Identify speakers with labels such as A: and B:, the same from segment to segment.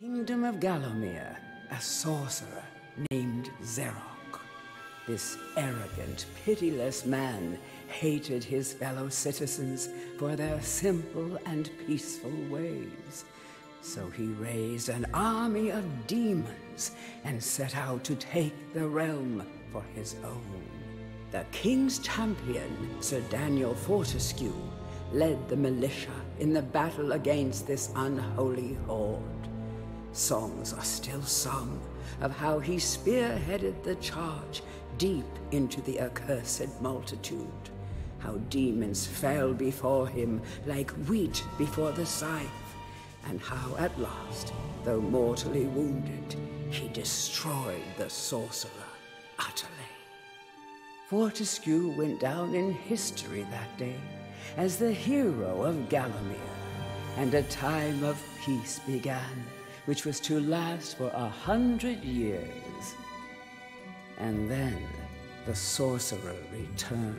A: Kingdom of Gallowmere, a sorcerer named Zerok. This arrogant, pitiless man hated his fellow citizens for their simple and peaceful ways. So he raised an army of demons and set out to take the realm for his own. The king's champion, Sir Daniel Fortescue, led the militia in the battle against this unholy horde. Songs are still sung of how he spearheaded the charge deep into the accursed multitude, how demons fell before him like wheat before the scythe, and how at last, though mortally wounded, he destroyed the sorcerer utterly. Fortescue went down in history that day as the hero of Gallowmere, and a time of peace began, which was to last for 100 years. And then the sorcerer returned.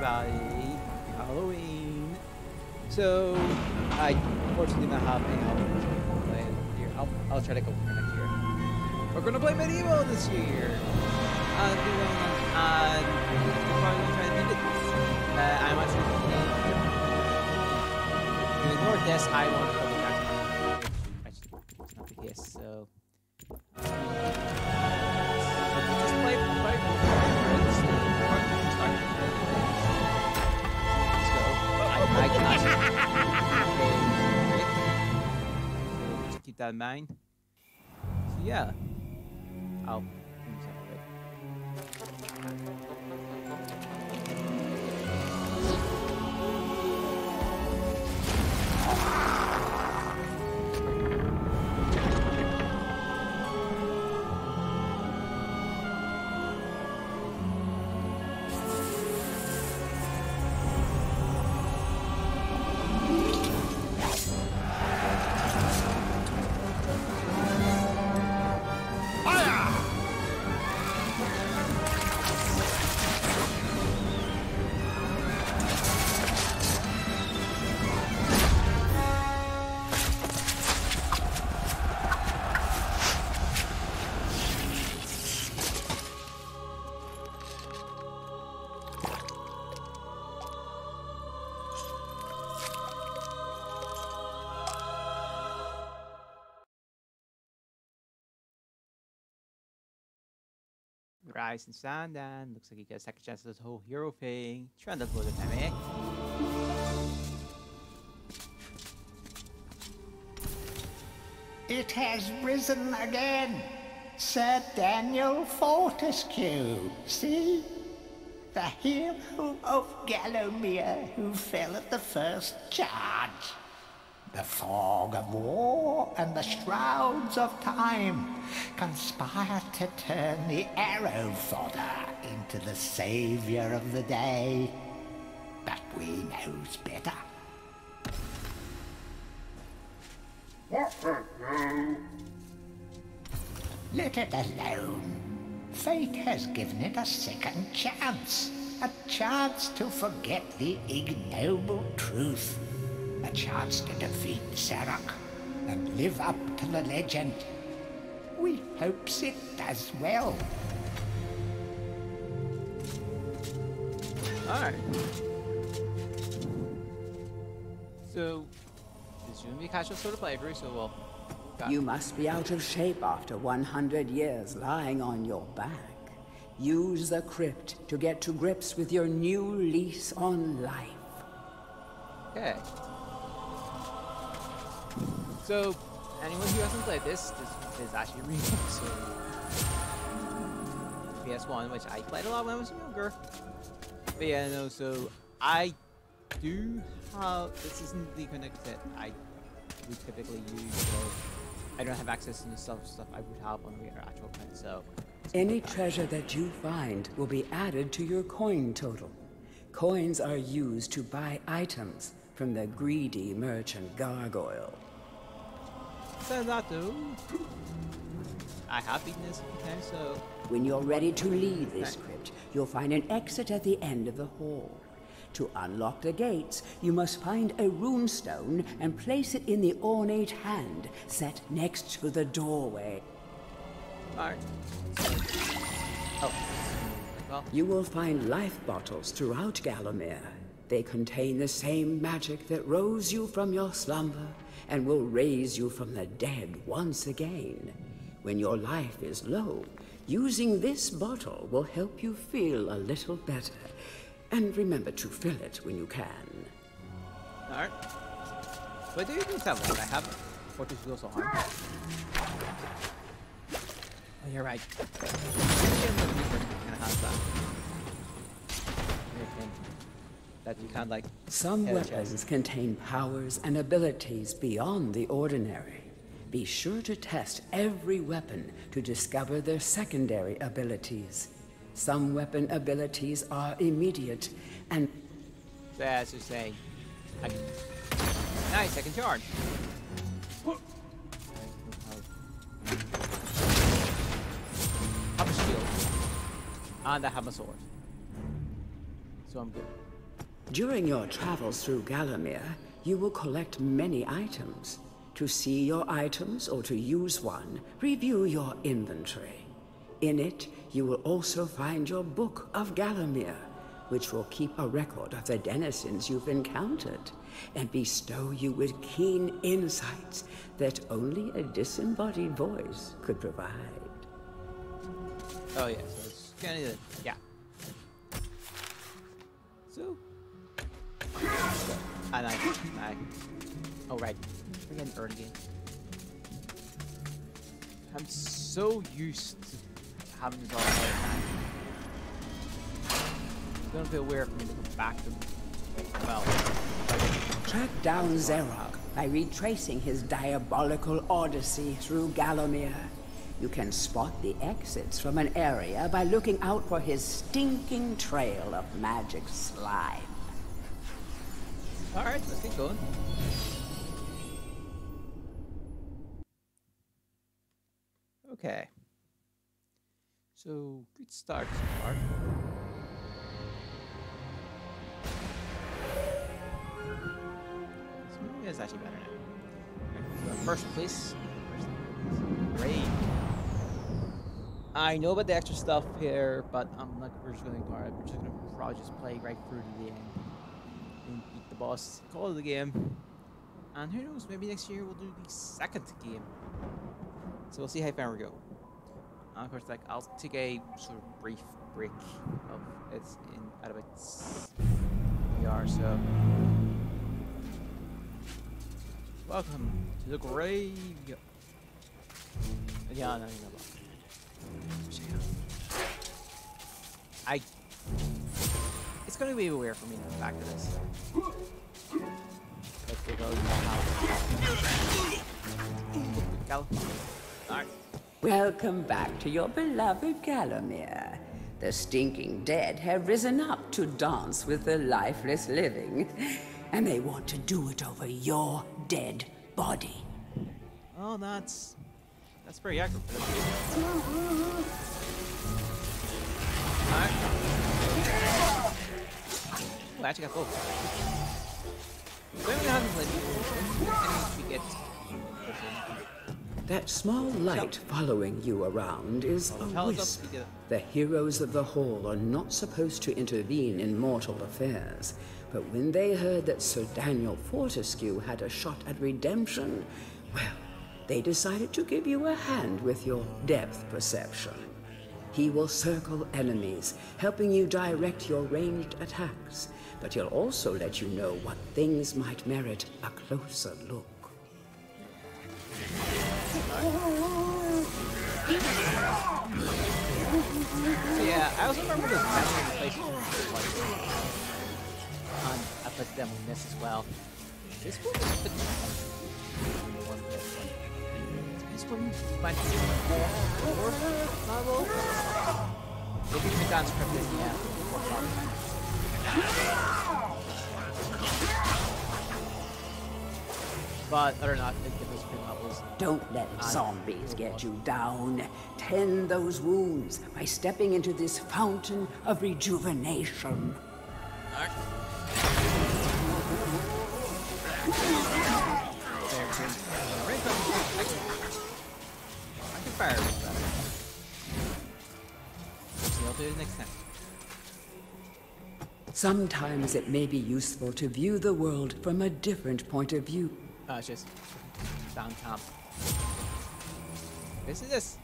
B: everybody. Halloween. So, I unfortunately do not have any Halloween to play here. I'll try to go for next year. We're gonna play Medieval this year. I'm probably gonna try to beat it. I'm actually to ignore this. I want to double back. Actually, it's not the case. So, just play. I can actually just keep that in mind. So yeah, I'll use that way. Rise and stand, and looks like you get a second chance at this whole hero thing. Trying to upload it, eh?
C: It has risen again. Sir Daniel Fortescue. See? The hero of Gallowmere who fell at the first charge. The fog of war and the shrouds of time conspire to turn the arrow fodder into the saviour of the day. But we knows better. Let it alone. Fate has given it a second chance. A chance to forget the ignoble truth. A chance to defeat Zarok and live up to the legend. We hopes it does well.
B: Alright. So, this is going to be a casual sort of playthrough, so we'll...
A: You must be out of shape after 100 years lying on your back. Use the crypt to get to grips with your new lease on life.
B: Okay. So, anyone who hasn't played this is actually a remake, so... PS1, which I played a lot when I was younger. But yeah, no, so I do have... This isn't the kind of that I would typically use, so I don't have access to the stuff I would have on the actual print, so...
A: Any treasure that you find will be added to your coin total. Coins are used to buy items from the greedy merchant gargoyle.
B: Says that though. I have beaten this a few times, so...
A: When you're ready to leave this crypt, you'll find an exit at the end of the hall. To unlock the gates, you must find a runestone and place it in the ornate hand set next to the doorway.
B: Alright. Oh. Well.
A: You will find life bottles throughout Gallowmere. They contain the same magic that rose you from your slumber and will raise you from the dead once again. When your life is low, using this bottle will help you feel a little better. And remember to fill it when you can.
B: Alright. But I do even have one. I have Fortescue also on. Oh, you're right. That you can't like...
A: Some weapons contain powers and abilities beyond the ordinary. Be sure to test every weapon to discover their secondary abilities. Some weapon abilities are immediate and...
B: So as you say, I can... Nice, I can charge. I have a shield. And I have a sword. So I'm good.
A: During your travels through Gallowmere, you will collect many items. To see your items or to use one, review your inventory. In it, you will also find your Book of Gallowmere, which will keep a record of the denizens you've encountered and bestow you with keen insights that only a disembodied voice could provide.
B: Oh yeah, so it's kind of yeah. So, and I. Oh right, we're getting early game. I'm so used to having this all the time. It's gonna feel weird for me to go back to. Well,
A: track down Xerok by retracing his diabolical odyssey through Gallowmere. You can spot the exits from an area by looking out for his stinking trail of magic slime.
B: Alright, let's get going. Okay. So, good start so far. This movie is actually better now. Okay, so first place. Great. I know about the extra stuff here, but we're just gonna ignore it. We're just gonna probably just play right through to the end and beat the boss, call it a game. And who knows, maybe next year we'll do the second game. So we'll see how far we go. And of course, like I'll take a sort of brief break of it's in at about we are so. Welcome to the grave. Yeah, no, it's gonna be weird for me to come back to this. Let's go now. Alright.
A: Welcome back to your beloved Gallowmere. The stinking dead have risen up to dance with the lifeless living, and they want to do it over your dead body.
B: Oh, that's pretty accurate. Alright. Oh, I actually got both. So we haven't played before. We get
A: that small light following you around is a wisp. The heroes of the Hall are not supposed to intervene in mortal affairs, but when they heard that Sir Daniel Fortescue had a shot at redemption, well, they decided to give you a hand with your depth perception. He will circle enemies, helping you direct your ranged attacks, but he'll also let you know what things might merit a closer look.
B: So yeah, I also remember those battling places on up at them on this as well. This one is the this one might be more level. If you can dance scripted, but other than that, I think those script levels.
A: Don't let zombies get you down. Tend those wounds by stepping into this fountain of rejuvenation.
B: Alright. I can fire with that. So I'll do it next time.
A: Sometimes it may be useful to view the world from a different point of view.
B: It's just downtown. This is this.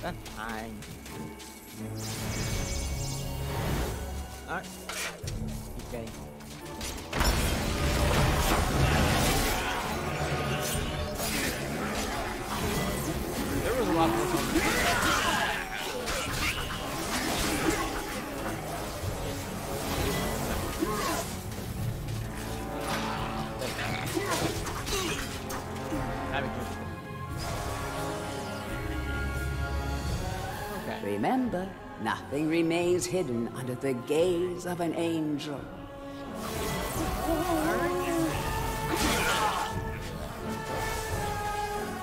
B: That's fine. Alright. Keep getting. There was a lot more fun.
A: Remember, nothing remains hidden under the gaze of an angel.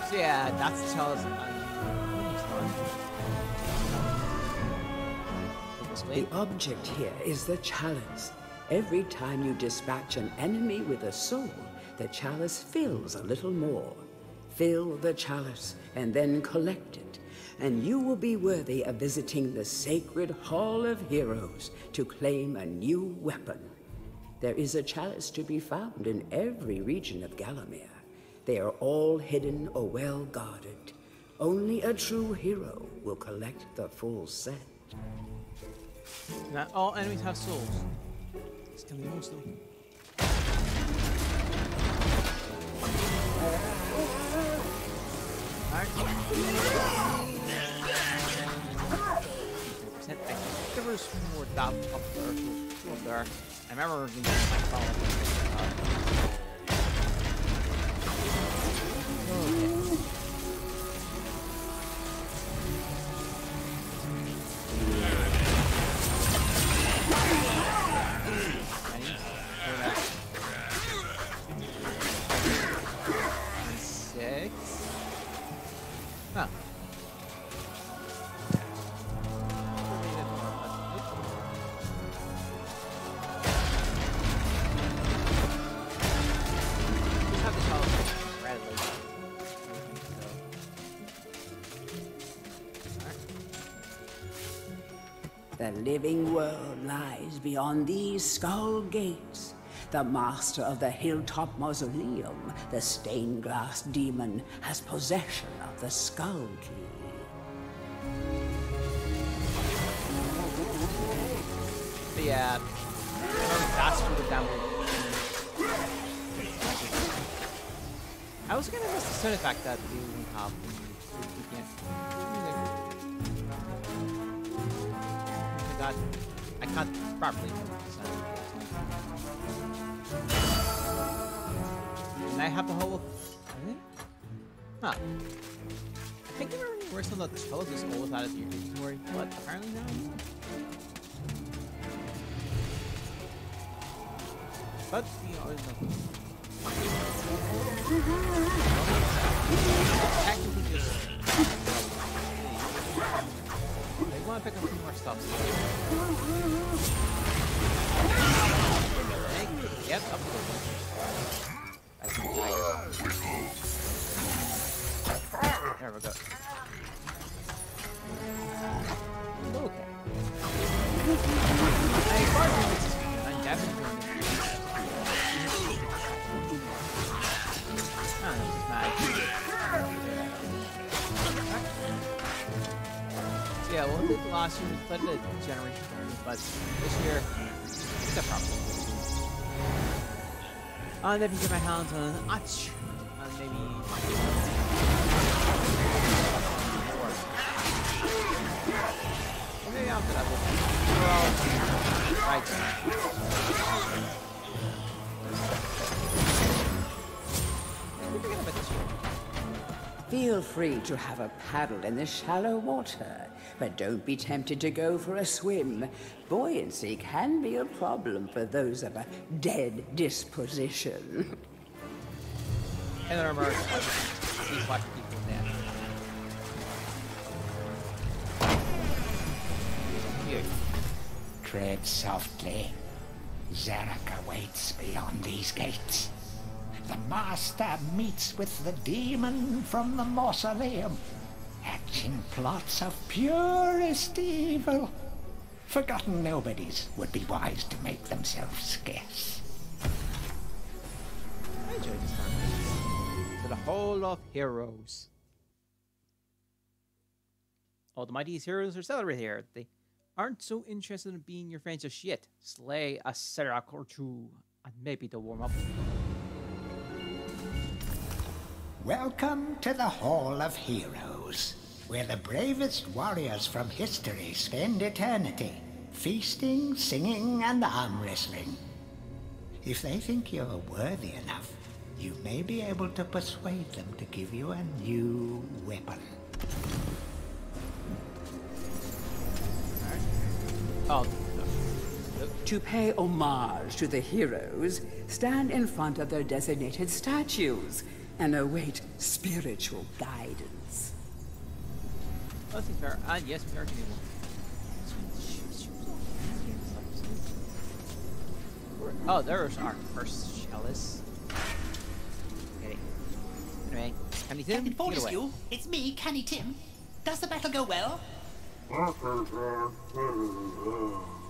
B: So yeah, that's Charles. this way.
A: The object here is the chalice. Every time you dispatch an enemy with a soul, the chalice fills a little more. Fill the chalice and then collect it, and you will be worthy of visiting the sacred Hall of Heroes to claim a new weapon. There is a chalice to be found in every region of Gallowmere. They are all hidden or well guarded. Only a true hero will collect the full set.
B: Not all enemies have souls. It's gonna be most of them. Alright. I think there was more down up there, two up there. I remember being my phone. Huh.
A: The living world lies beyond these skull gates. The master of the hilltop mausoleum, the stained glass demon, has possession of the skull key.
B: But yeah, that's for the downward. I was gonna miss the sound effect that we have when we can't. I can't properly move the sound. And I have the whole thing? Huh. I think I remember where some of the cellos is always out of your inventory, but apparently now. But we always know. Technically just they want to pick up some more stuff. Yep, up to that's there we go. Okay. I'm definitely going to yeah, well, I think last year we played a generation, but this year it's a problem. And if you get my hands on an Ach, and maybe maybe after that we're all right. Forget about this one.
A: Feel free to have a paddle in the shallow water, but don't be tempted to go for a swim. Buoyancy can be a problem for those of a dead disposition.
B: And there are see what people there. Here.
C: Tread softly. Zarek awaits beyond these gates. The master meets with the demon from the mausoleum, hatching plots of purest evil. Forgotten nobodies would be wise to make themselves scarce.
B: I enjoyed this one. To the Hall of Heroes. All the mightiest heroes are celebrated here. They aren't so interested in being your friends just yet. Slay a Serak or two, and maybe they'll warm up.
C: Welcome to the Hall of Heroes, where the bravest warriors from history spend eternity, feasting, singing, and arm wrestling. If they think you're worthy enough, you may be able to persuade them to give you a new weapon.
B: Oh,
A: To pay homage to the heroes, stand in front of their designated statues and await spiritual guidance.
B: I think fair. And yes, we are getting one. Oh, there's our first chalice. Okay. Anyway, Canny Tim,
C: Captain
B: take it away.
C: Fortescue, it's me, Canny Tim. Does the battle go well?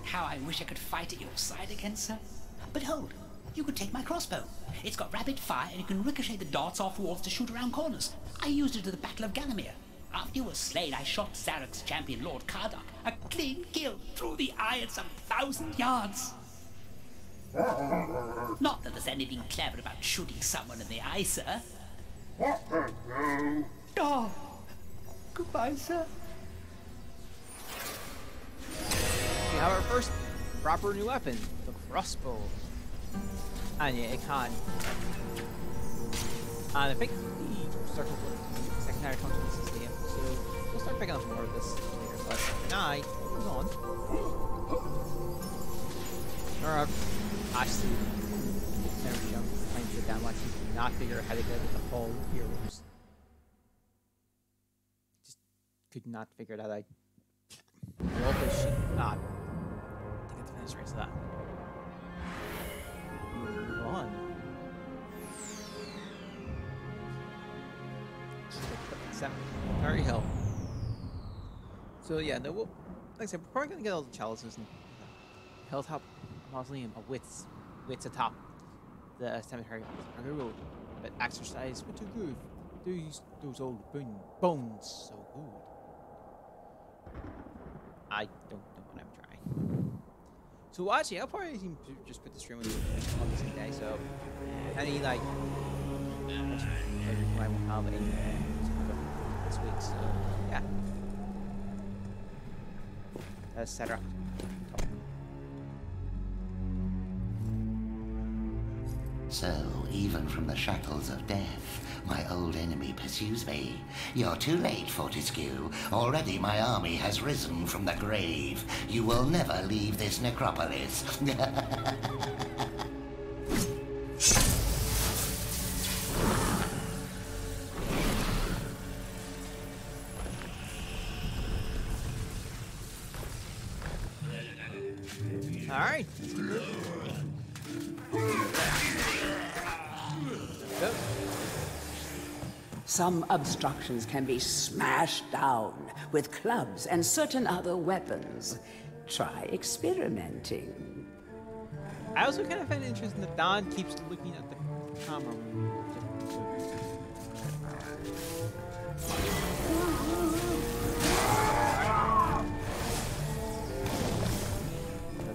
C: How I wish I could fight at your side again, sir. But hold, you could take my crossbow. It's got rapid fire and you can ricochet the darts off walls to shoot around corners. I used it at the Battle of Gallowmere. After you were slain, I shot Zarok's champion, Lord Kardok, a clean kill through the eye at some 1,000 yards. Not that there's anything clever about shooting someone in the eye, sir. Oh, goodbye, sir.
B: We have our first proper new weapon, the crossbow. And yeah, it can. And I think the circle for secondary content is the game, so we'll start picking up more of this later. But for now, it goes on. Or actually, Senator Young claims that down like he could not figure out how to get with the whole heroes. Just could not figure that out. Well, this shit. Ah, didn't get to finish the rest of that. Move on. Very Hill. So yeah, no, we'll, like I said, we're probably gonna get all the chalices and hilltop mausoleum of wits atop the cemetery on the road. But exercise with too good. Those old bones so good. I don't know what I'm trying. So actually, I'll probably just put the stream on the same day. So any like I won't have any this week. So yeah, etc.
C: So, even from the shackles of death, my old enemy pursues me. You're too late, Fortescue. Already my army has risen from the grave. You will never leave this necropolis.
B: All right. Go.
A: Some obstructions can be smashed down with clubs and certain other weapons. Try experimenting.
B: I also kind of find it interesting that Don keeps looking at the camera.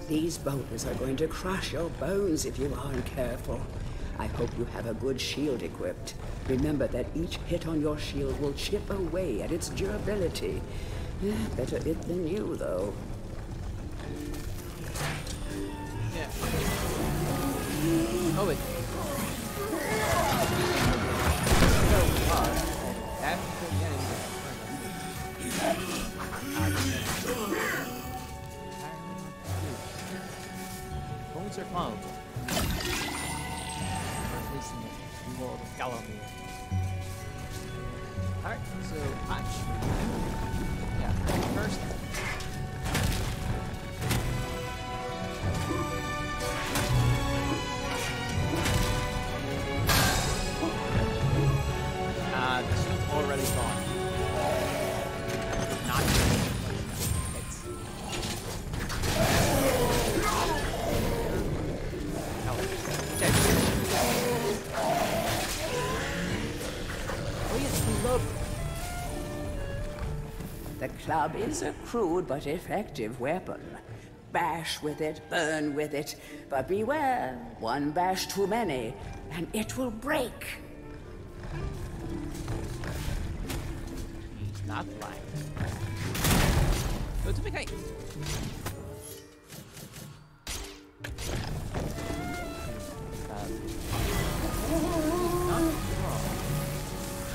A: These boulders are going to crush your bones if you aren't careful. I hope you have a good shield equipped. Remember that each hit on your shield will chip away at its durability. Better it than you, though.
B: Yeah. Oh, wait. Bones are cloned. World of Gallowmere. Alright, so actually, yeah, first. This is already gone. Not hits.
A: The club is a crude but effective weapon. Bash with it, burn with it, but beware, one bash too many, and it will break.
B: He's not lying. Go to the gate.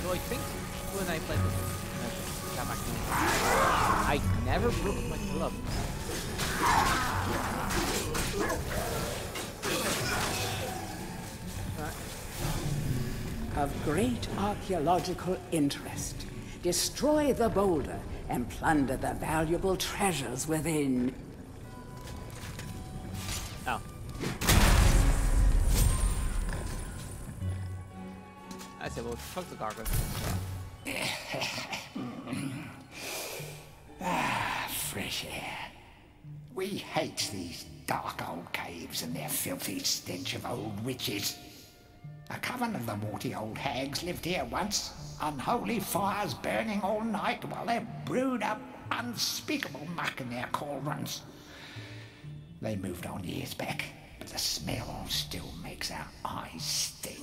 B: So I think when I played this, I never broke my club.
A: Of great archaeological interest. Destroy the boulder and plunder the valuable treasures within.
B: Oh. we'll talk to Gargoyle.
C: Fresh air. We hate these dark old caves and their filthy stench of old witches. A coven of the warty old hags lived here once, unholy fires burning all night while they brewed up unspeakable muck in their cauldrons. They moved on years back, but the smell still makes our eyes sting.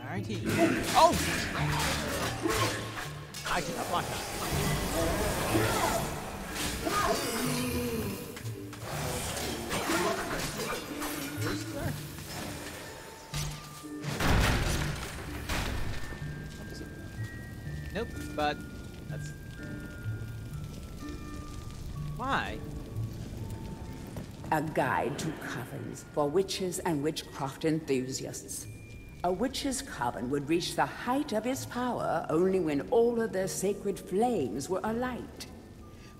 B: Alright, oh! I did not block that. Nope, but that's... Why?
A: A guide to covens for witches and witchcraft enthusiasts. A witch's coven would reach the height of its power only when all of their sacred flames were alight.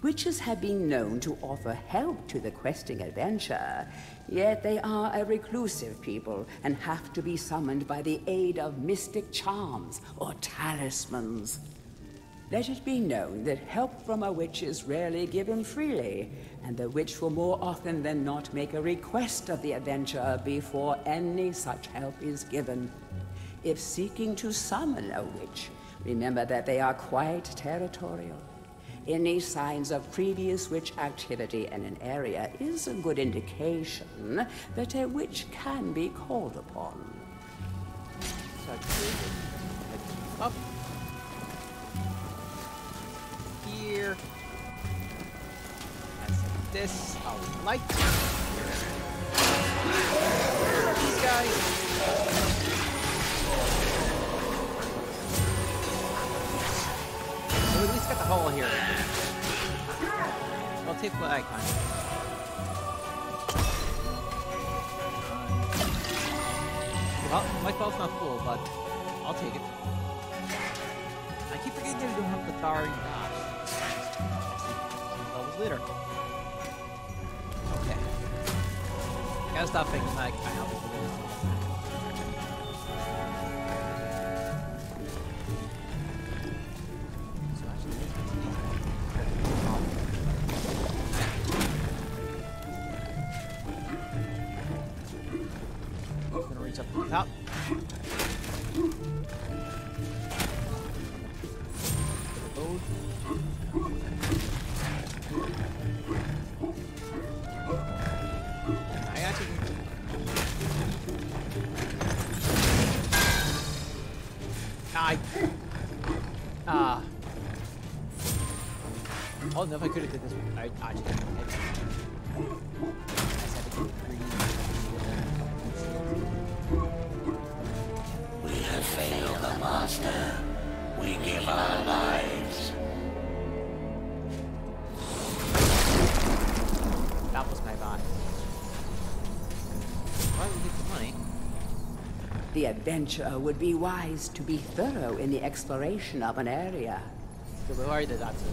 A: Witches have been known to offer help to the questing adventurer, yet they are a reclusive people and have to be summoned by the aid of mystic charms or talismans. Let it be known that help from a witch is rarely given freely, and the witch will more often than not make a request of the adventurer before any such help is given. If seeking to summon a witch, remember that they are quite territorial. Any signs of previous witch activity in an area is a good indication that a witch can be called upon.
B: Up here. That's this. I'll light. These guys. So at least got the hole here. I'll take what I can. Well, my spell's not full, but I'll take it. I keep forgetting that we don't have the Thari Dash. Levels later. Okay. I gotta stop thinking like I have to do this. So actually, I'm gonna reach up to the top. Oh no, if I could have did this one, I just didn't hit. I just had to go greedy.
C: We have failed the master. We give our lives.
B: That was my bot. Why would we get the money?
A: The adventurer would be wise to be thorough in the exploration of an area.
B: So we already did that too.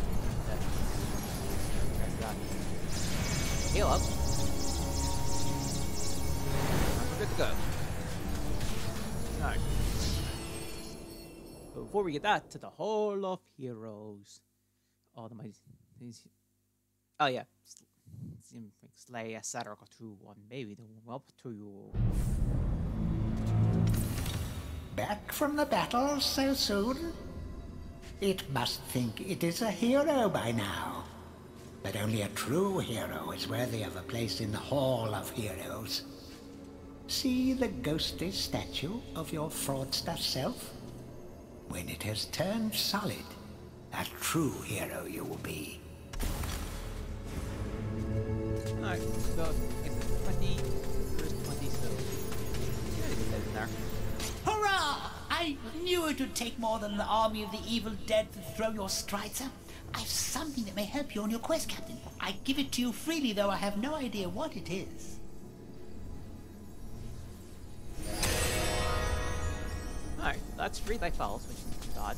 B: Heal up. We're good to go. Alright. But before we get that, to the Hall of Heroes. Oh, the mighty. Oh, yeah. Slay a Saturn or 2 1. Maybe the one up to you.
C: Back from the battle so soon? It must think it is a hero by now. But only a true hero is worthy of a place in the Hall of Heroes. See the ghostly statue of your fraudster self? When it has turned solid, a true hero you will be.
B: Alright, so it's 20, first 20, so in there.
D: Hurrah! I knew it would take more than an army of the evil dead to throw your strides up. I've something that may help you on your quest, Captain. I give it to you freely, though I have no idea what it is.
B: Alright, that's free by falls, which is odd.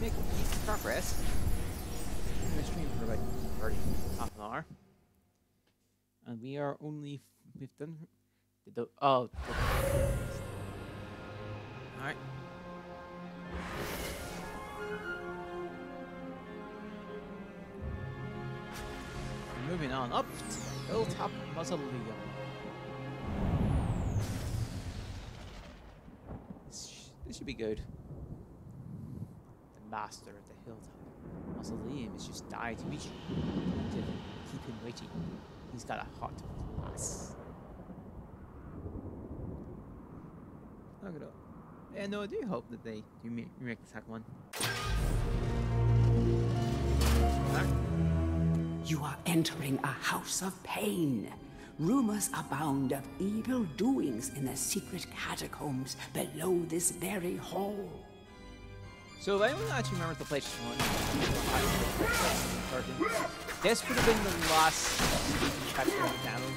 B: Make decent progress. I'm gonna stream for about 30 half an hour. And we are only... We've done... Oh. Alright. Moving on up to the Hilltop Mausoleum. This should be good. The master of the Hilltop Mausoleum has just died to meet you. To keep him waiting. He's got a heart of glass. Look it up. Yeah, no, I do hope that they do remake the second one.
A: You are entering a house of pain. Rumors abound of evil doings in the secret catacombs below this very hall.
B: So if anyone actually remembers the PlayStation 1, this would have been the last chapter of the channel.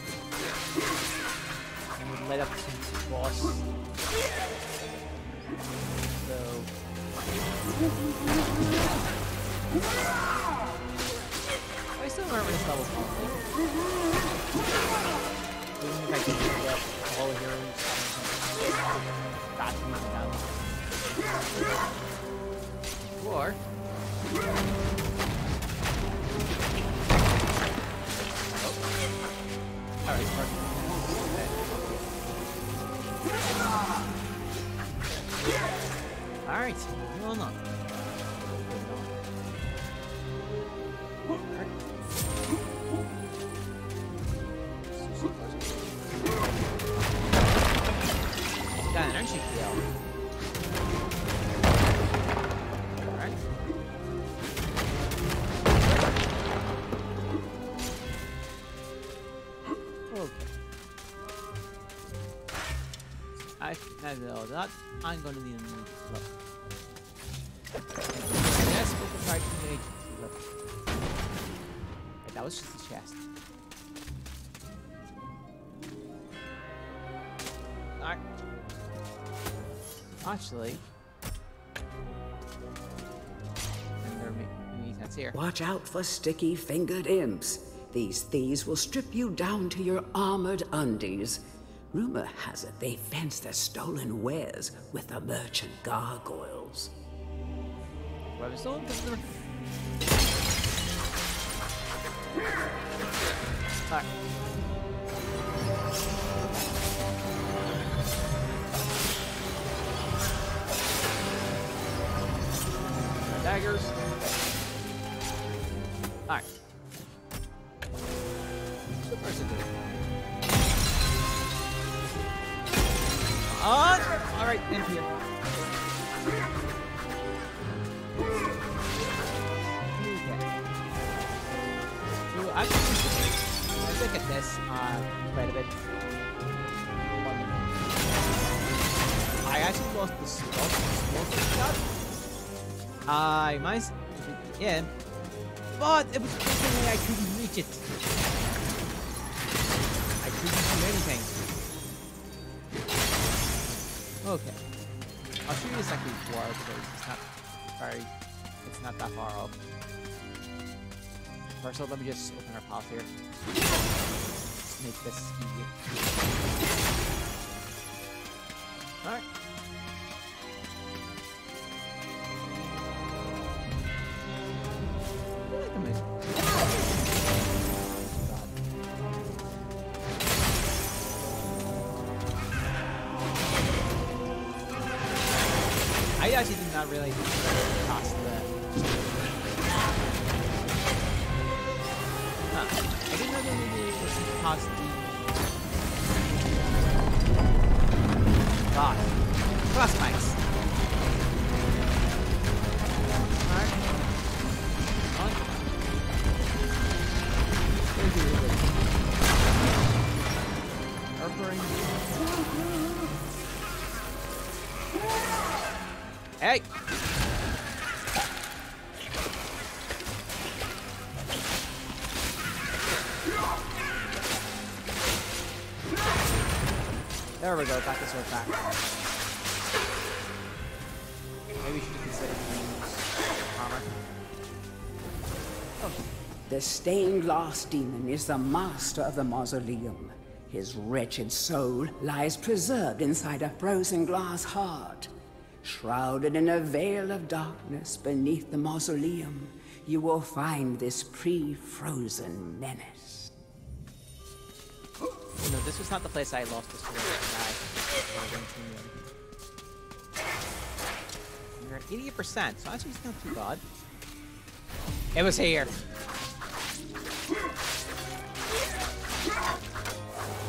B: And would lead up to the boss. So... I still remember this level's conflict. Even if I can pick up all the heroes, that's moving down. Or... Oh. Alright, perfect. Alright, moving on. Got an energy field. Alright. Okay. I know that. I'm gonna need a new look. Yes, we can try to make look. Wait, that was just the chest. Alright. Actually, and there are many here.
A: Watch out for sticky-fingered imps. These thieves will strip you down to your armored undies. Rumor has it they fence their stolen wares with the merchant gargoyles.
B: Where is stolen? Alright. Daggers. Alright. What's the person doing? Alright, in here. Okay. So I look at this quite a bit. I actually lost the slot. I might, yeah, but it was something I couldn't reach it. I couldn't do anything. Okay, I'll show you this like before because it's not that far off. First of all, let me just open our path here. Just make this easier. All right. I actually did not really cost that. I didn't know that maybe it was cost the God. Cross mics. Alright. On. Hey! There we go, got the sword back. Maybe we should consider use armor. Oh.
A: The stained glass demon is the master of the mausoleum. His wretched soul lies preserved inside a frozen glass heart. Shrouded in a veil of darkness beneath the mausoleum, you will find this pre-frozen menace.
B: You know, this was not the place I lost the sword. You're at 88%, so actually it's not too bad. It was here.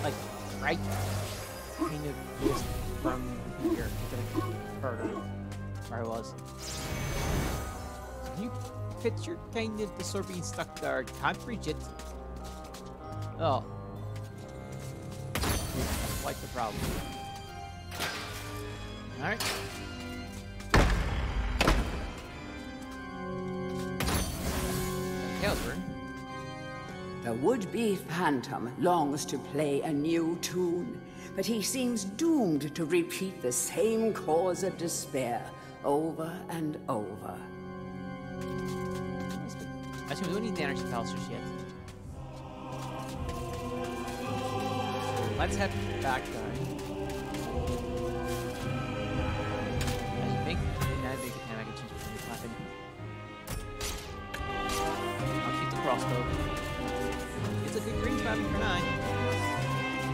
B: Like, right? Kind of just from here. Further where I was. You picture kind of the sword being stuck there. Can't reach it. Oh. That's quite the problem. Alright. Tailsburn.
A: The would-be phantom longs to play a new tune, but he seems doomed to repeat the same cause of despair over and over.
B: Actually, we don't need the energy pulse just yet. Let's head back there. I think now they can I can change the weapon. I'll keep the crossbow. It's a good range weapon for 9.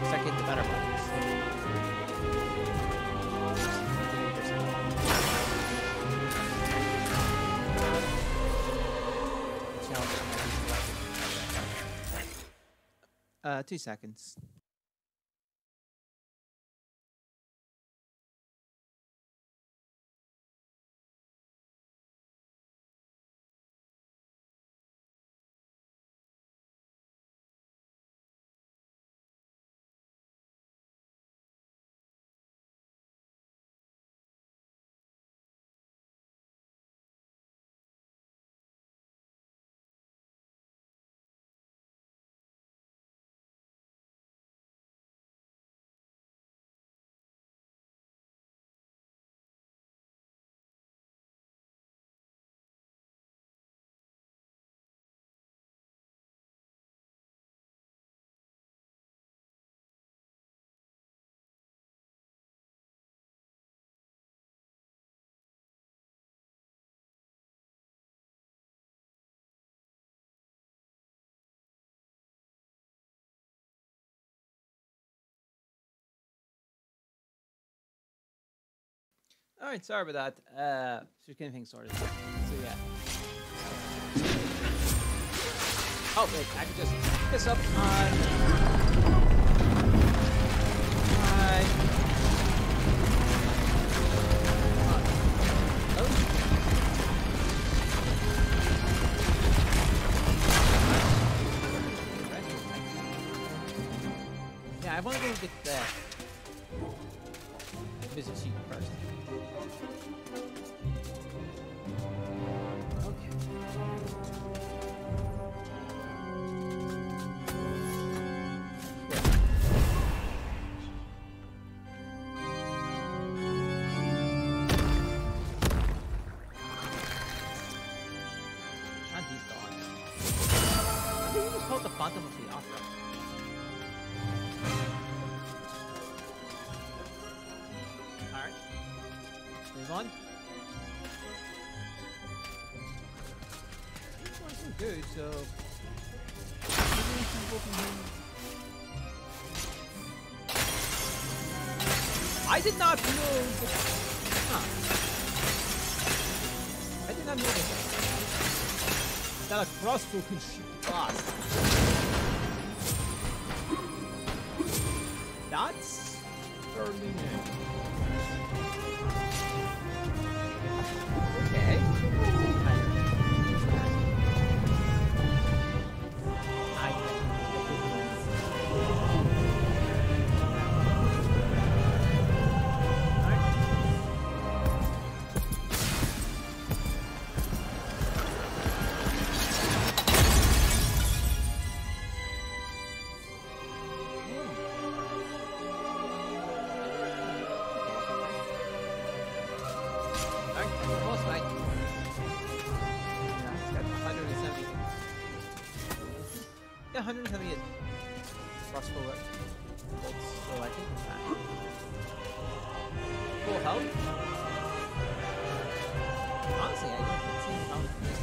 B: Start getting the better weapons. Challenge. 2 seconds. Alright, sorry about that. Just getting things sorted. So yeah. Oh wait, I can just pick this up on yeah, I want to go get the visit sheet first. Okay. Not these dogs. I think you just called the Phantom of the Opera. Alright. Move on. This one's good, so I did not know that. Huh. I did not know that a crossbow can shoot fast. That's fairly new. Okay. 178 crossbow bolts, so I think that full health. Honestly, I don't see how this.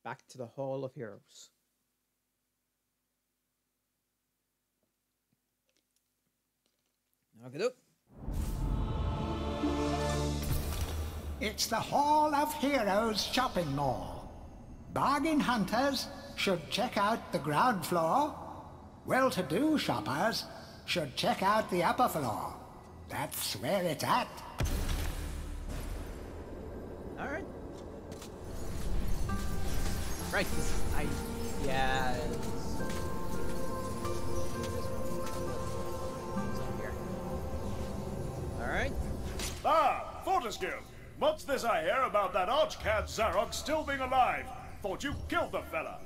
B: Back to the Hall of Heroes. Knock it up.
C: It's the Hall of Heroes shopping mall. Bargain hunters should check out the ground floor. Well-to-do shoppers should check out the upper floor. That's where it's at.
B: All right. Right, yeah. Alright.
E: Ah, Fortescue! What's this I hear about that archcad Zarok still being alive? Thought you killed the fella.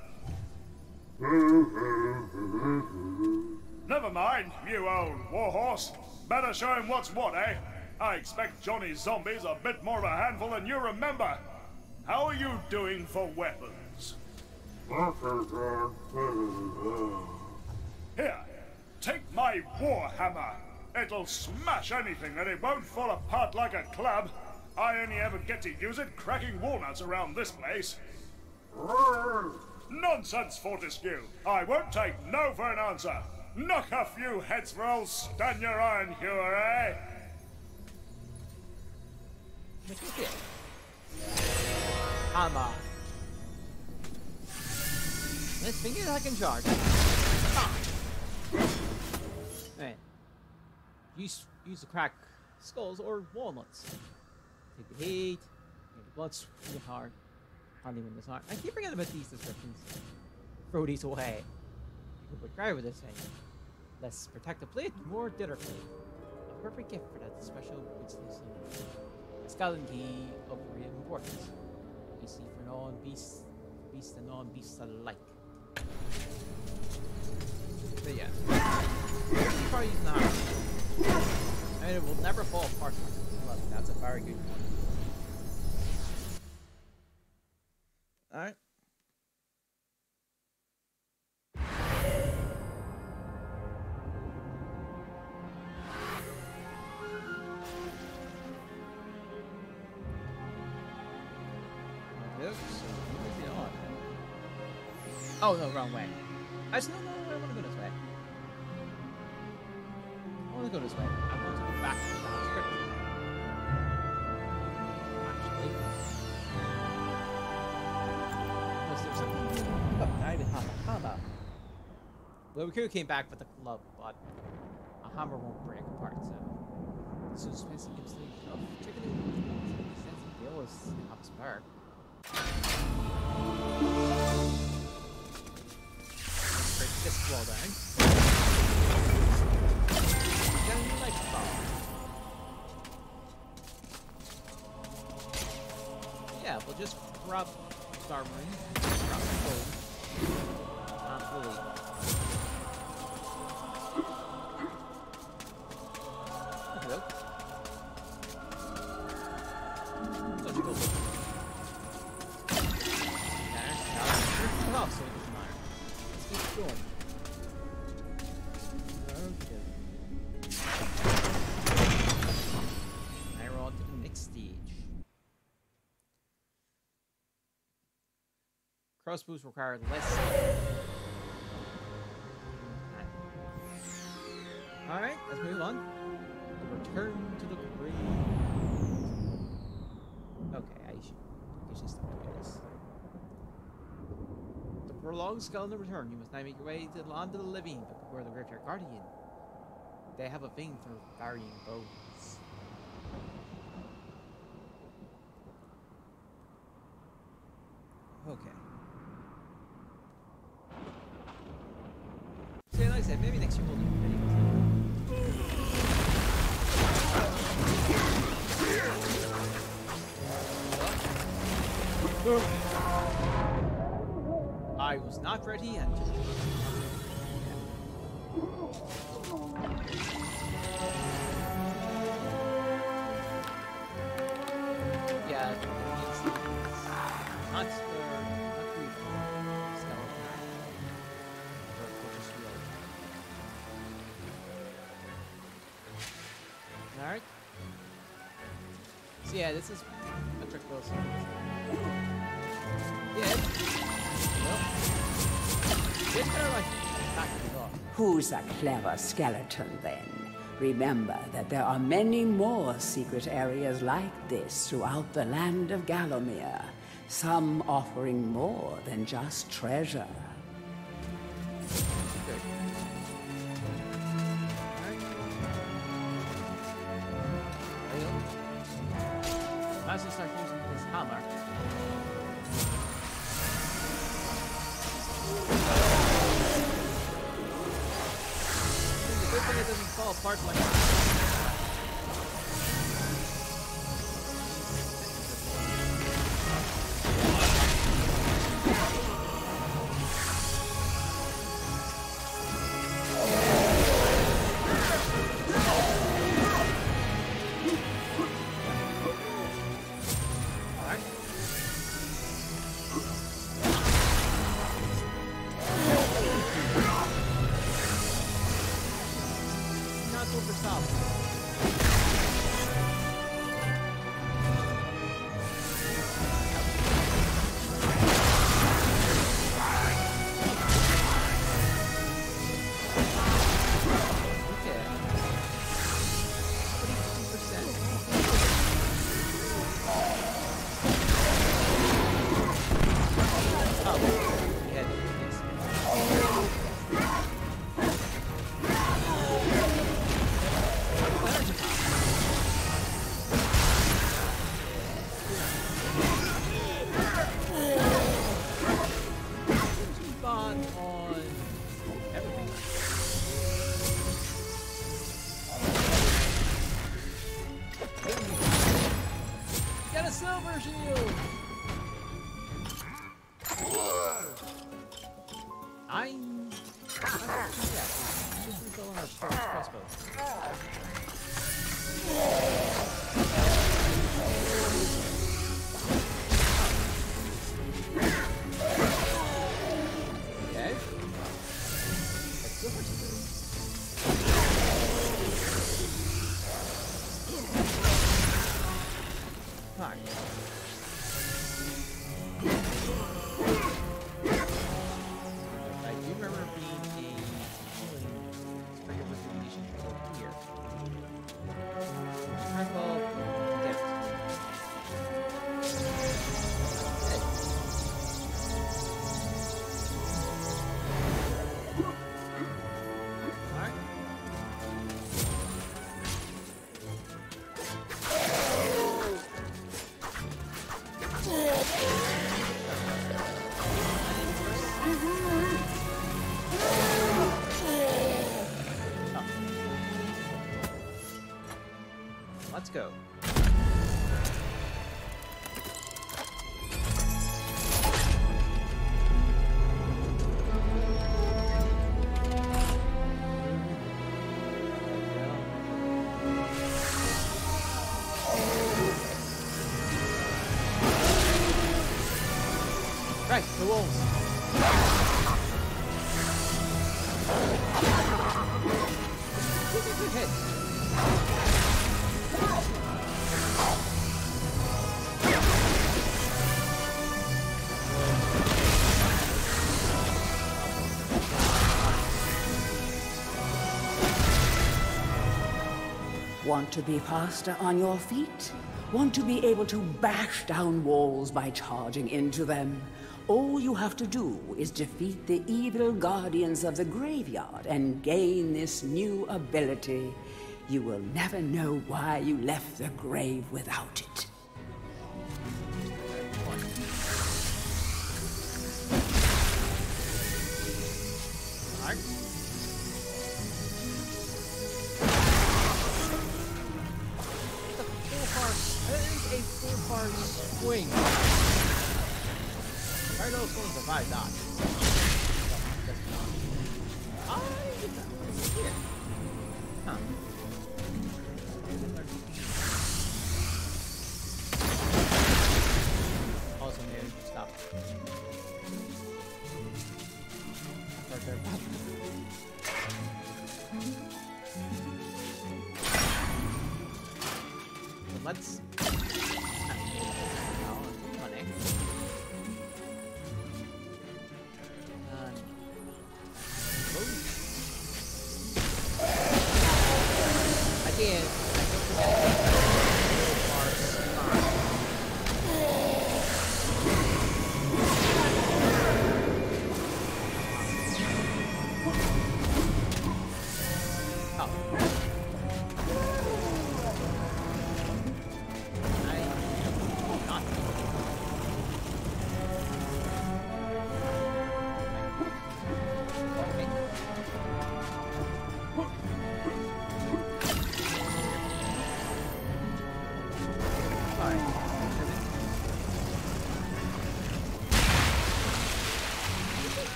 E: Never mind, you old warhorse. Better show him what's what, eh? I expect Johnny's zombies a bit more of a handful than you remember. How are you doing for weapons? Here, take my warhammer. It'll smash anything and it won't fall apart like a club. I only ever get to use it cracking walnuts around this place. Nonsense, Fortescue. I won't take no for an answer. Knock a few heads for old Stan your iron hewer, eh?
B: Hammer. Let's finger I can charge. Right. Use to crack skulls or walnuts. Take the heat, make the blood swing hard. Hardly win this hard. I keep forgetting about these descriptions. Throw these away. You could cry with this thing. Less protect the plate, more dinner plate. A perfect gift for that special business. A skeleton key of great importance. You see for non-beasts, beasts and non-beasts alike. But yeah. Probably using the hammer. I mean, it will never fall apart. Look, that's a very good one. Alright. Oh no, wrong way. I just no, I want to go this way. I want to go this way. I want to go back to the script. Actually, because there's hammer. Well, we could have came back with the club, but a hammer won't break apart, so it's basically gives the chicken sense of the always have a spark. Break this wall down. Then we like the bomb. Yeah, we'll just grab the armory, grab the gold, and we'll leave. Hello. Such a cool look. Now, so it doesn't matter. Let's keep going. Okay. Now we're on to the next stage. Crossbows require less. Alright, let's move on. Return to the grave. Okay, I should stop doing this. The prolonged skeleton return. You must now make your way to the land of the living, but beware the graveyard guardian. They have a thing for burying bones. Okay. So like I said, maybe next year we'll do Medievil. I was not ready and yeah, it's not the skeleton. Alright. So yeah, this is Patrick Wilson. Yeah.
A: Who's a clever skeleton, then? Remember that there are many more secret areas like this throughout the land of Gallowmere, some offering more than just treasure.
B: As I start using this hammer, the good thing it doesn't fall apart like that. Let's go. Right, the wolves. Good hit.
A: Want to be faster on your feet? Want to be able to bash down walls by charging into them? All you have to do is defeat the evil guardians of the graveyard and gain this new ability. You will never know why you left the grave without it.
B: Alright. That is a full-part swing. I know it's going to survive that. Here. Huh. Also, maybe stop. Right there. So let's.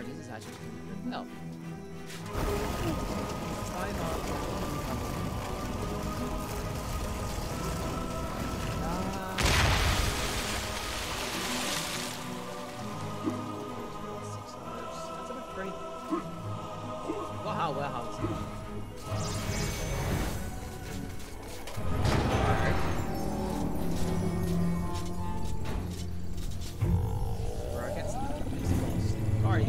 B: This is actually pretty good. No. That's a bit crazy. Wow. We're against the sorry.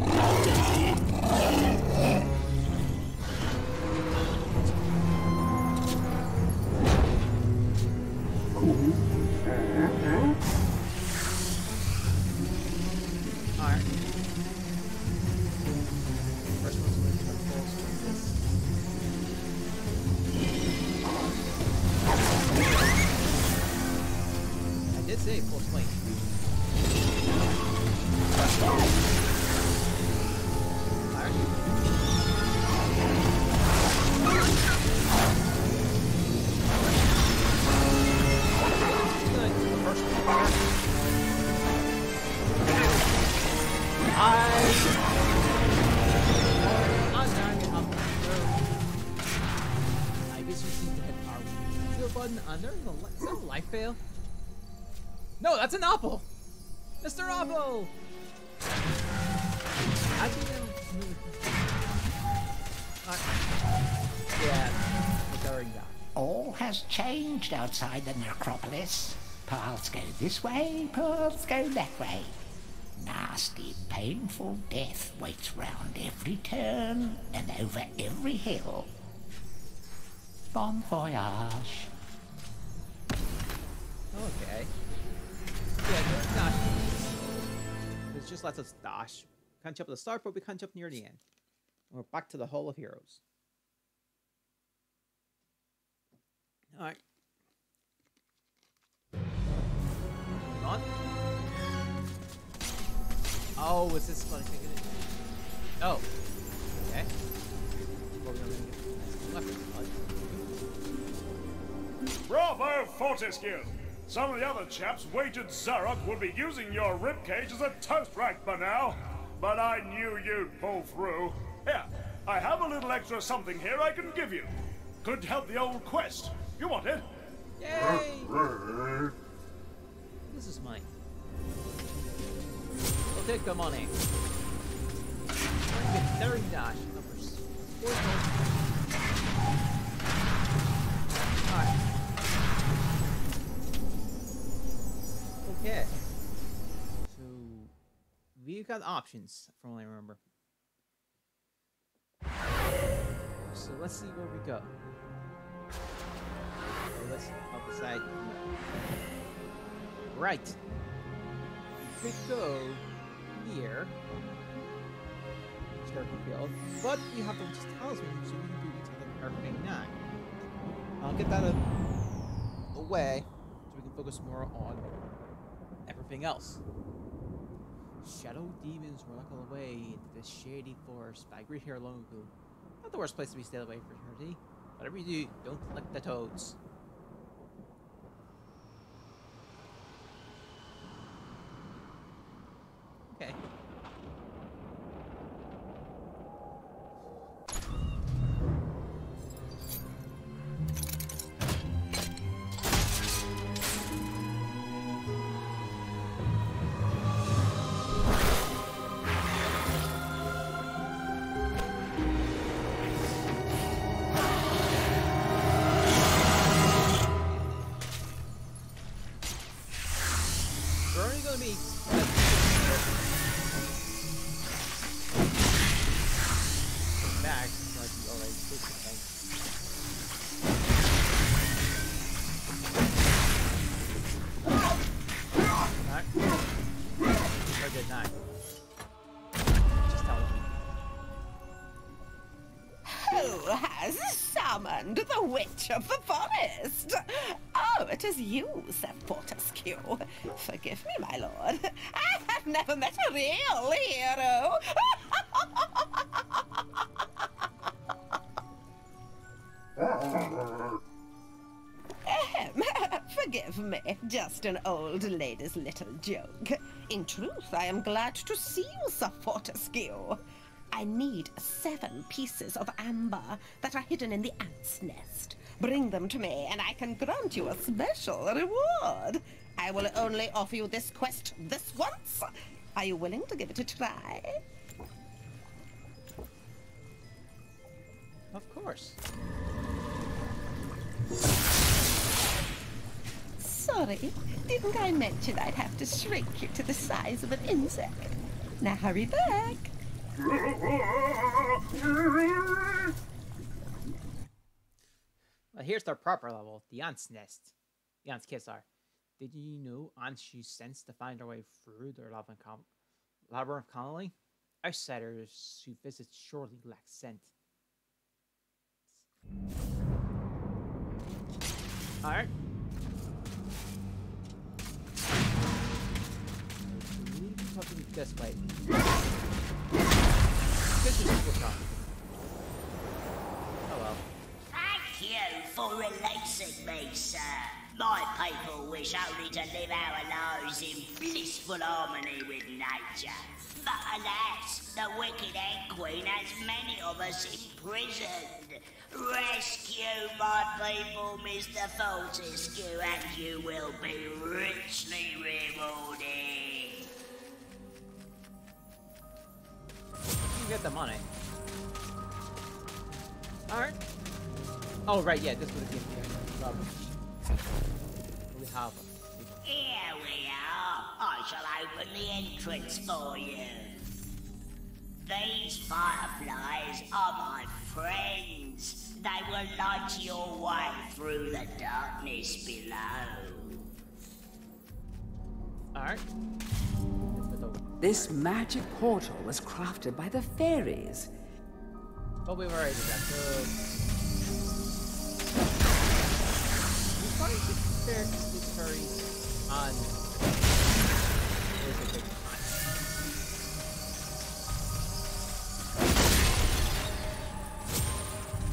B: under the is that a life fail? No, that's an apple! Mr. Apple! How do you know? Yeah, it's already done.
C: All has changed outside the necropolis. Paths go this way, paths go that way. Nasty, painful death waits round every turn and over every hill. Bon voyage.
B: Okay. Yeah, there's dash. It just lets us dash. Can't jump at the start, but we can't jump near the end. We're back to the Hall of Heroes. Alright. On. Oh, is this what I think it is? Oh. Okay. Well, we're gonna get weapons.
E: Bravo, Fortescue! Some of the other chaps wagered Zarok would be using your ribcage as a toast rack by now. But I knew you'd pull through. Here, I have a little extra something here I can give you. Could help the old quest. You want it?
B: Yay! This is mine. We'll take the money. We're gonna get daring dash numbers. Alright. Okay. So we've got options from what I remember. So let's see where we go. So let's decide. Right. We go here. Start the field. But we have to just talisman so we can do each other everything now. I'll get that away so we can focus more on everything else. Shadow demons rock away into the shady forest by great hair long ago. Not the worst place to be stayed away for eternity. Whatever you do, don't collect the toads. Okay. We're only gonna be back, like we already did something. Alright. Or did not. Just tell me.
F: Who has summoned the Witch of the Forest? Oh, it is you, Sir Fortescue. Forgive me, my lord. I have never met a real hero. Forgive me, just an old lady's little joke. In truth, I am glad to see you, Sir Fortescue. I need 7 pieces of amber that are hidden in the ant's nest. Bring them to me, and I can grant you a special reward. I will only offer you this quest this once. Are you willing to give it a try?
B: Of course.
F: Sorry, didn't I mention I'd have to shrink you to the size of an insect? Now hurry back.
B: Well, here's their proper level, the Ant's Nest. The Ant's Kiss are. Did you know ants use sense to find their way through their labyrinth colony? Outsiders who visit surely lack scent. Alright. Probably this way. This is super tough. Oh well.
G: Thank you for releasing me, sir. My people wish only to live our lives in blissful harmony with nature. But alas, the wicked Egg Queen has many of us imprisoned. Rescue my people, Mr. Fortescue, and you will be richly rewarded.
B: You get the money. Alright. Oh, right, yeah, this would have given me a rubber. We have them.
G: Here we are. I shall open the entrance for you. These fireflies are my friends. They will light your way through the darkness below.
B: Alright.
A: This magic portal was crafted by the fairies.
B: Oh, we've already did that. So... we probably should spare the furries on... There's a big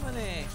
B: money.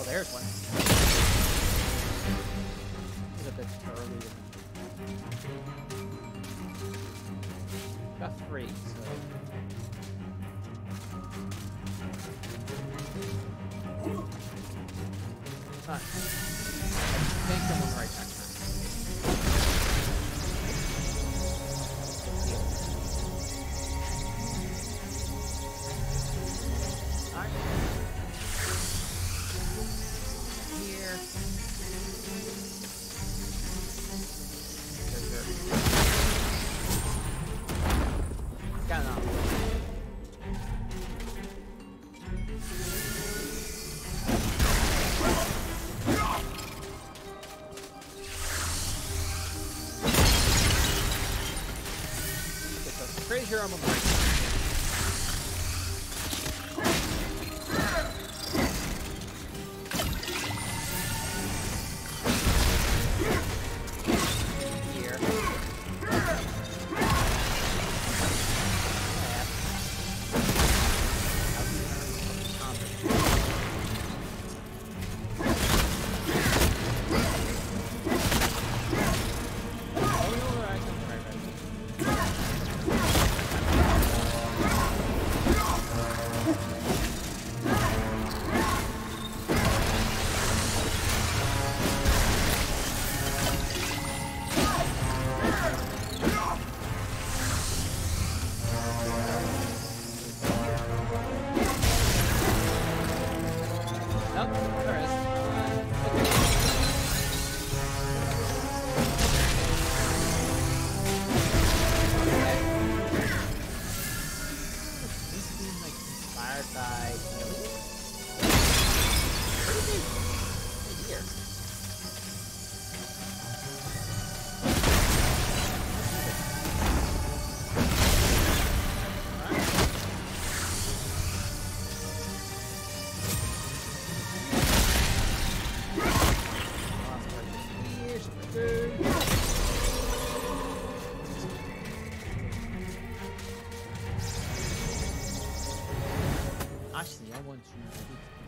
B: There's one. It's a bit early. Got 3, so... I think I'm on the right track now. Pretty sure I'm on the right. Here.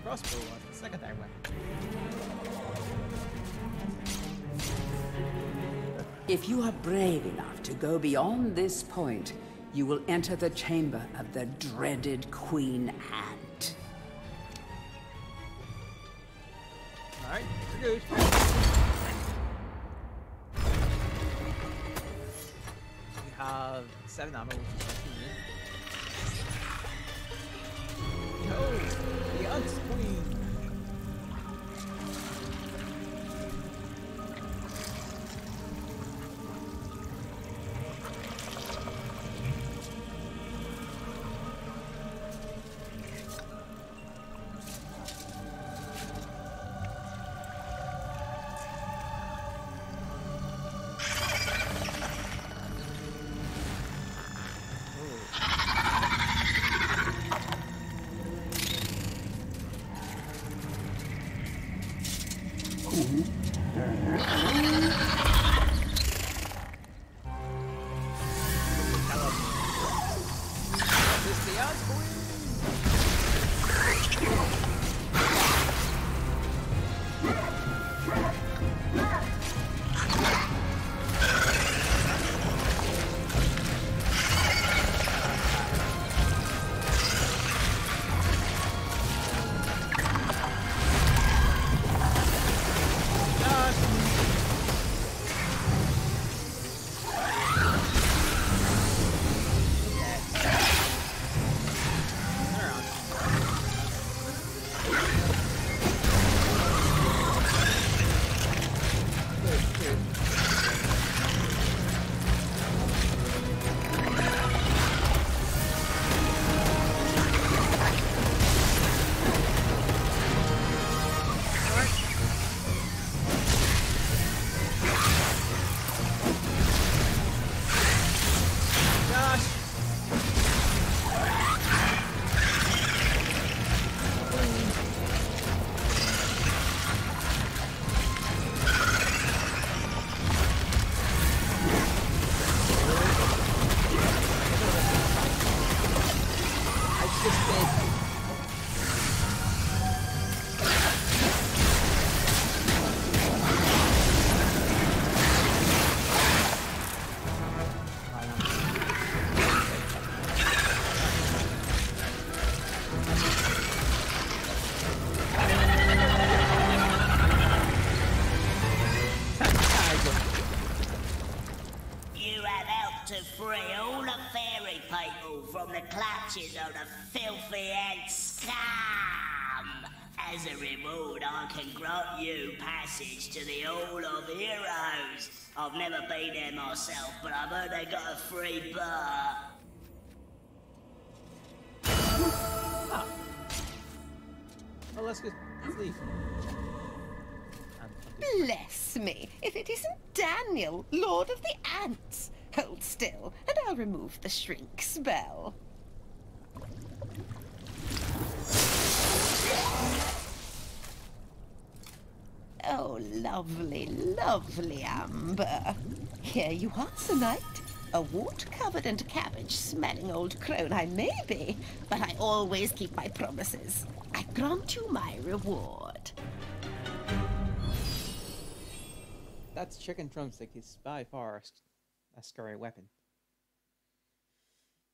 B: crossbow as a secondary weapon.
A: If you are brave enough to go beyond this point, you will enter the chamber of the dreaded Queen Ant.
B: Alright, we're good. We have 7 ammo, which is actually good. No! The Ant's Queen!
G: From the clutches of the filthy ant scum. As a reward, I can grant you passage to the Hall of Heroes. I've never been there myself, but I've heard they got a free bar.
B: Oh. Well, let's leave.
F: Bless me, if it isn't Daniel, Lord of the Ants. Hold still, and I'll remove the shrink spell. Oh, lovely, lovely Amber. Here you are, Sir Knight. A wart-covered and cabbage-smelling old crone I may be, but I always keep my promises. I grant you my reward.
B: That's chicken drumstick is by far a scary weapon.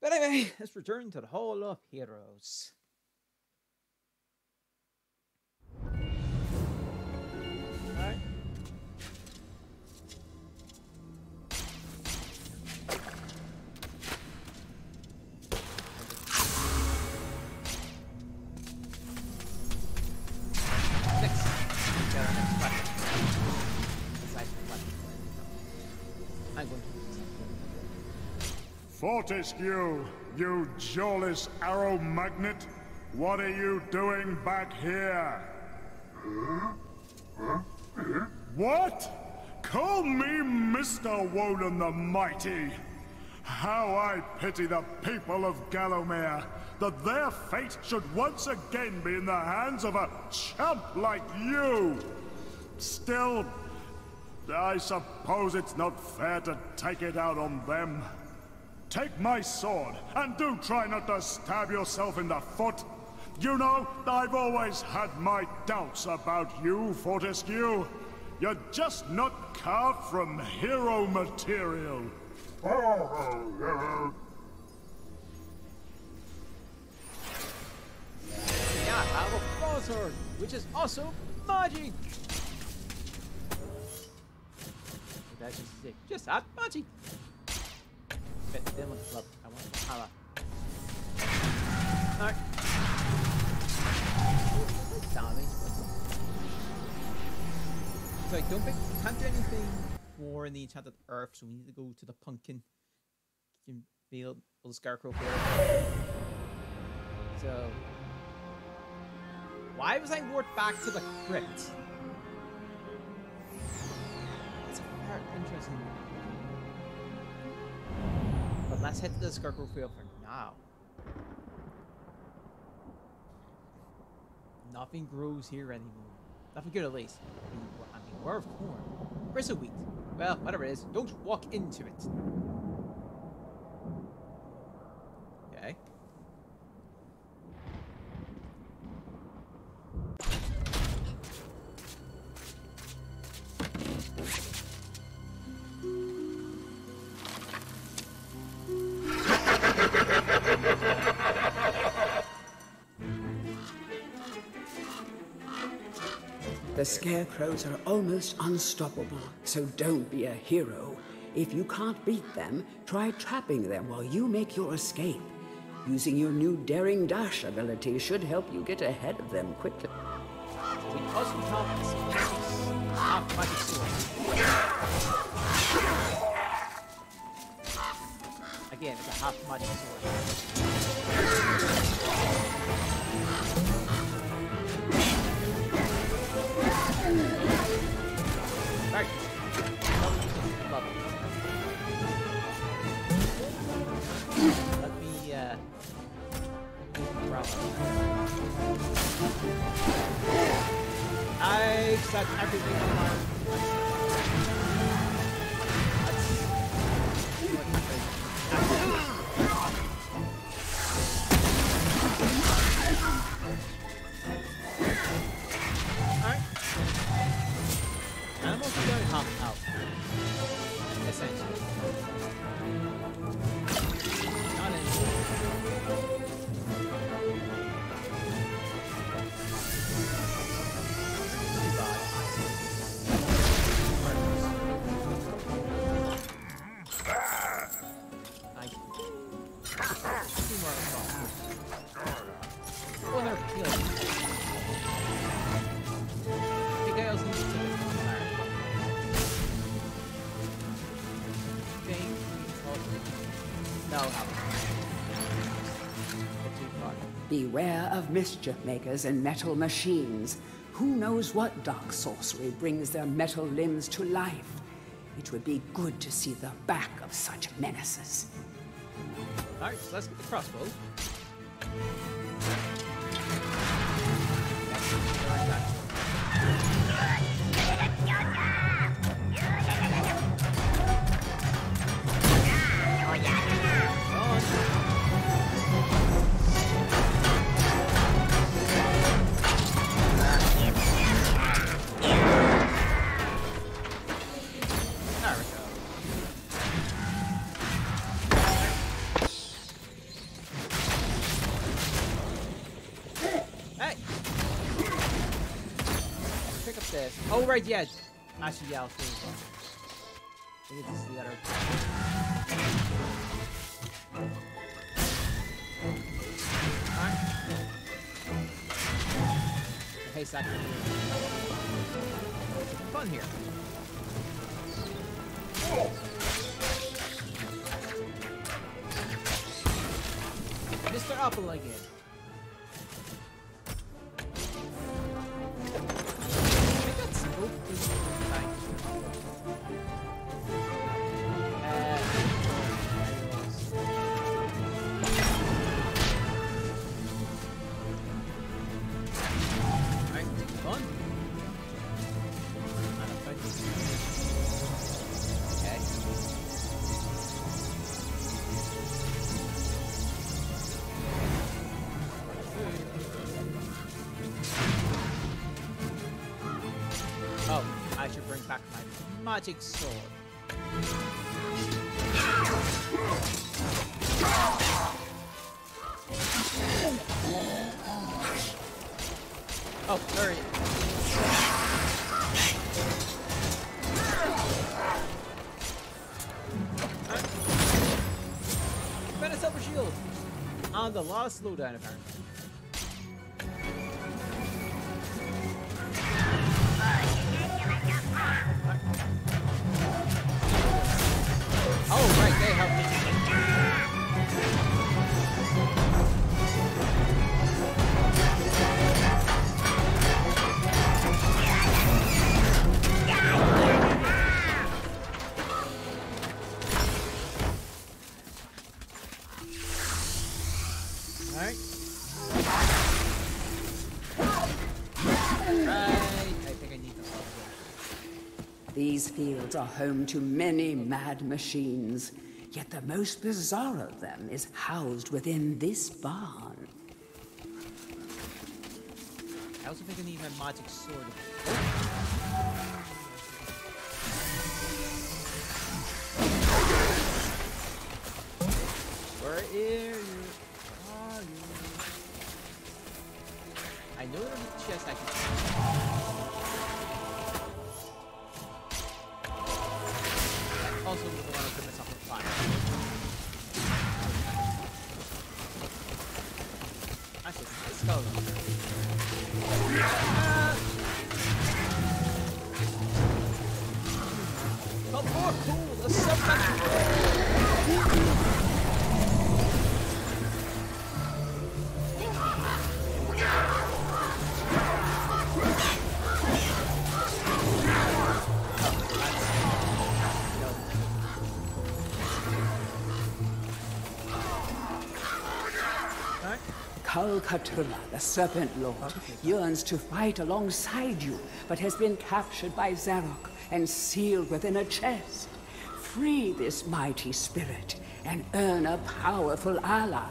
B: But anyway, let's return to the Hall of Heroes. Alright.
E: Fortescue, you jawless arrow magnet, what are you doing back here? What? Call me Mr. Woden the Mighty. How I pity the people of Gallowmere, that their fate should once again be in the hands of a chump like you. Still, I suppose it's not fair to take it out on them. Take my sword, and do try not to stab yourself in the foot. You know, I've always had my doubts about you, Fortescue. You're just not carved from hero material.
B: Yeah, I have a falsehood, which is also magic. That's just sick. Just add magic. Bet them on the club. I want to power. Alright. Damage. So I don't think we can't do anything more in the enchanted earth, so we need to go to the pumpkin. You can build the scarecrow here. So why was I lured back to the crypt? It's very interesting. But let's head to the scarecrow field for now. Nothing grows here anymore. Nothing good, at least. I mean, we're of corn. Where's the wheat? Well, whatever it is, don't walk into it. Okay.
A: The scarecrows are almost unstoppable, so don't be a hero. If you can't beat them, try trapping them while you make your escape. Using your new Daring Dash ability should help you get ahead of them quickly.
B: Because we have this half magic sword. Again, it's a half magic sword. Right. Love it. Let me grab it. I set everything on fire. Alright. I'm also going half out. Essentially. Not anymore. Oh, they're healing. The guy else needs to take it from there. No, too far.
A: Beware of mischief makers and metal machines. Who knows what dark sorcery brings their metal limbs to life? It would be good to see the back of such menaces.
B: Alright, so let's get the crossbow. Oh, right, yeah. Actually, yeah, I'll see you. I think it's the other. Alright. Hey, second. Fun here. Mr. Apple again. Oh, I should bring back my magic sword. Oh, there it is. Better silver shield. And a lot of slowdown apparently. Oh, right, they help me. Alright. Right, I think I need to solve this.
A: These fields are home to many mad machines, yet the most bizarre of them is housed within this barn.
B: I also think I need my magic sword. Where are you? I know there's a chest I can. I also want to put myself on fire. Actually, let's go. Oh, more cool! There's so much.
A: Kalkatura, the Serpent Lord, yearns to fight alongside you, but has been captured by Zarok and sealed within a chest. Free this mighty spirit and earn a powerful ally.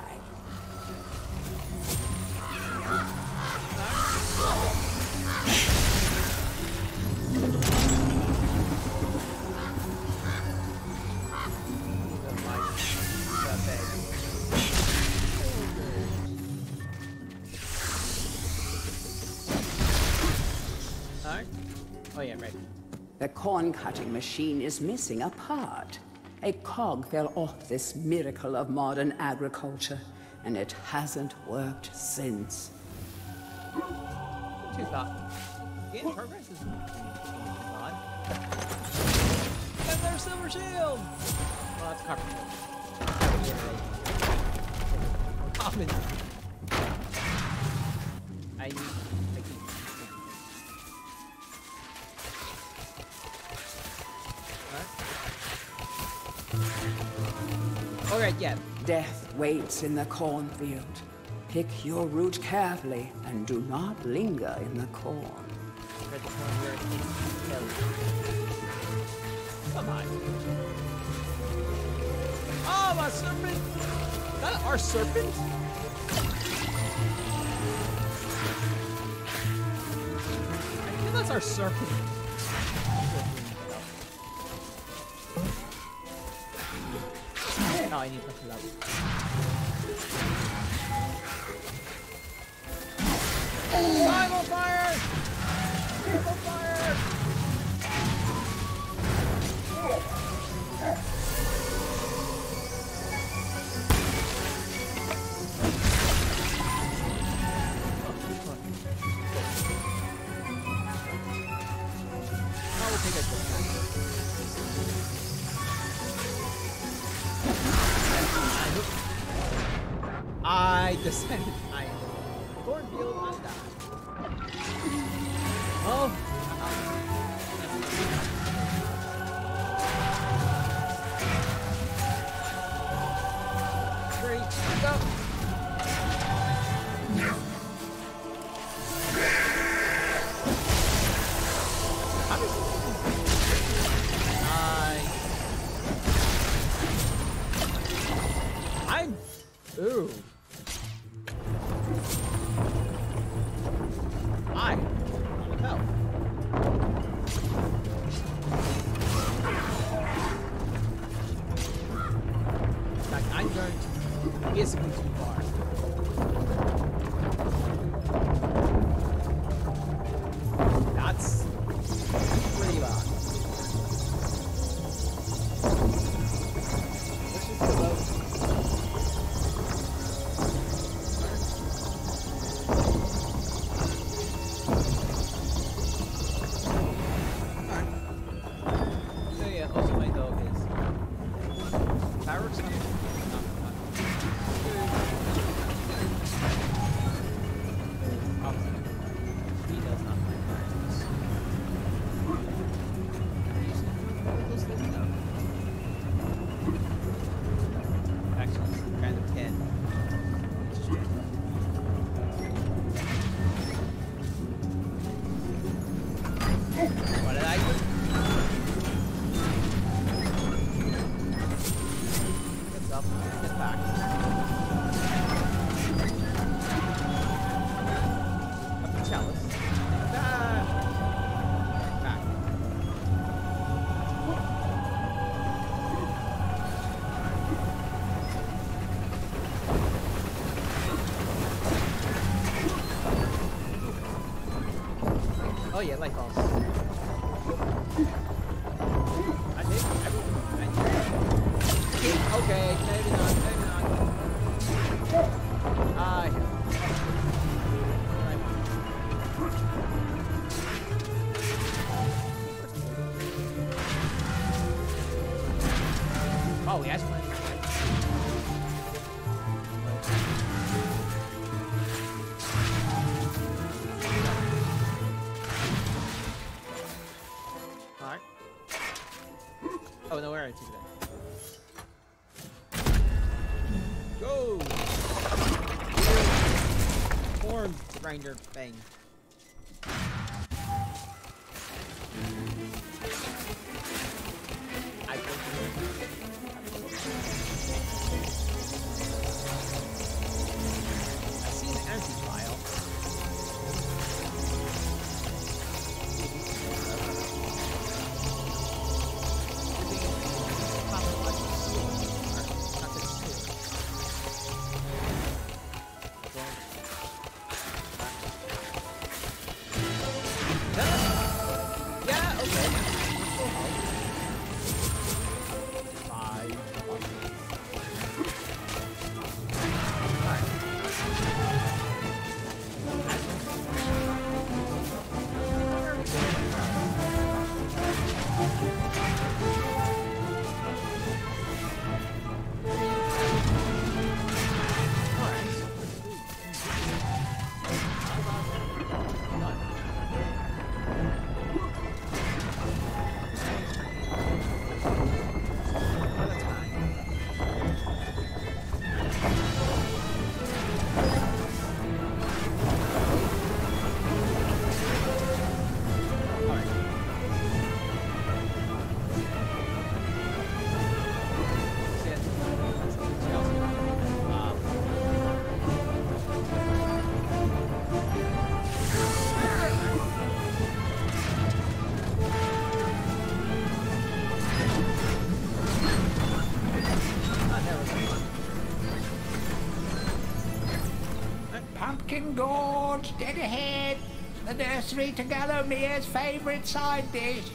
B: Oh yeah, right.
A: The corn-cutting machine is missing a part. A cog fell off this miracle of modern agriculture, and it hasn't worked since.
B: Too far. Game progress is odd. And there's silver shield! Well, that's copper shield. Common. I need... Alright, yeah.
A: Death waits in the cornfield. Pick your route carefully and do not linger in the corn.
B: Come on. Oh, my serpent! Is that our serpent? I think that's our serpent. No, I need to love it. I'm on fire! I'm on fire! I will take it. I descended. I cornfield and died. Oh. Three, go. I'm. Ooh. basically too far. That's pretty bad. Let's just go out. So yeah, also my dog is fireworks on it. He does not like fireworks. Actually, it's kind of 10. What did I do? What's up? Get back. Up the chalice. Back. Oh yeah, light balls. I think everything. Okay, maybe not, maybe not. Yeah. Oh, yes, man. Alright. Oh, no, where I took that. Go! Horn grinder thing. I see an empty file.
C: Pumpkin Gorge, dead ahead. The nursery to Galomir's favourite side dish.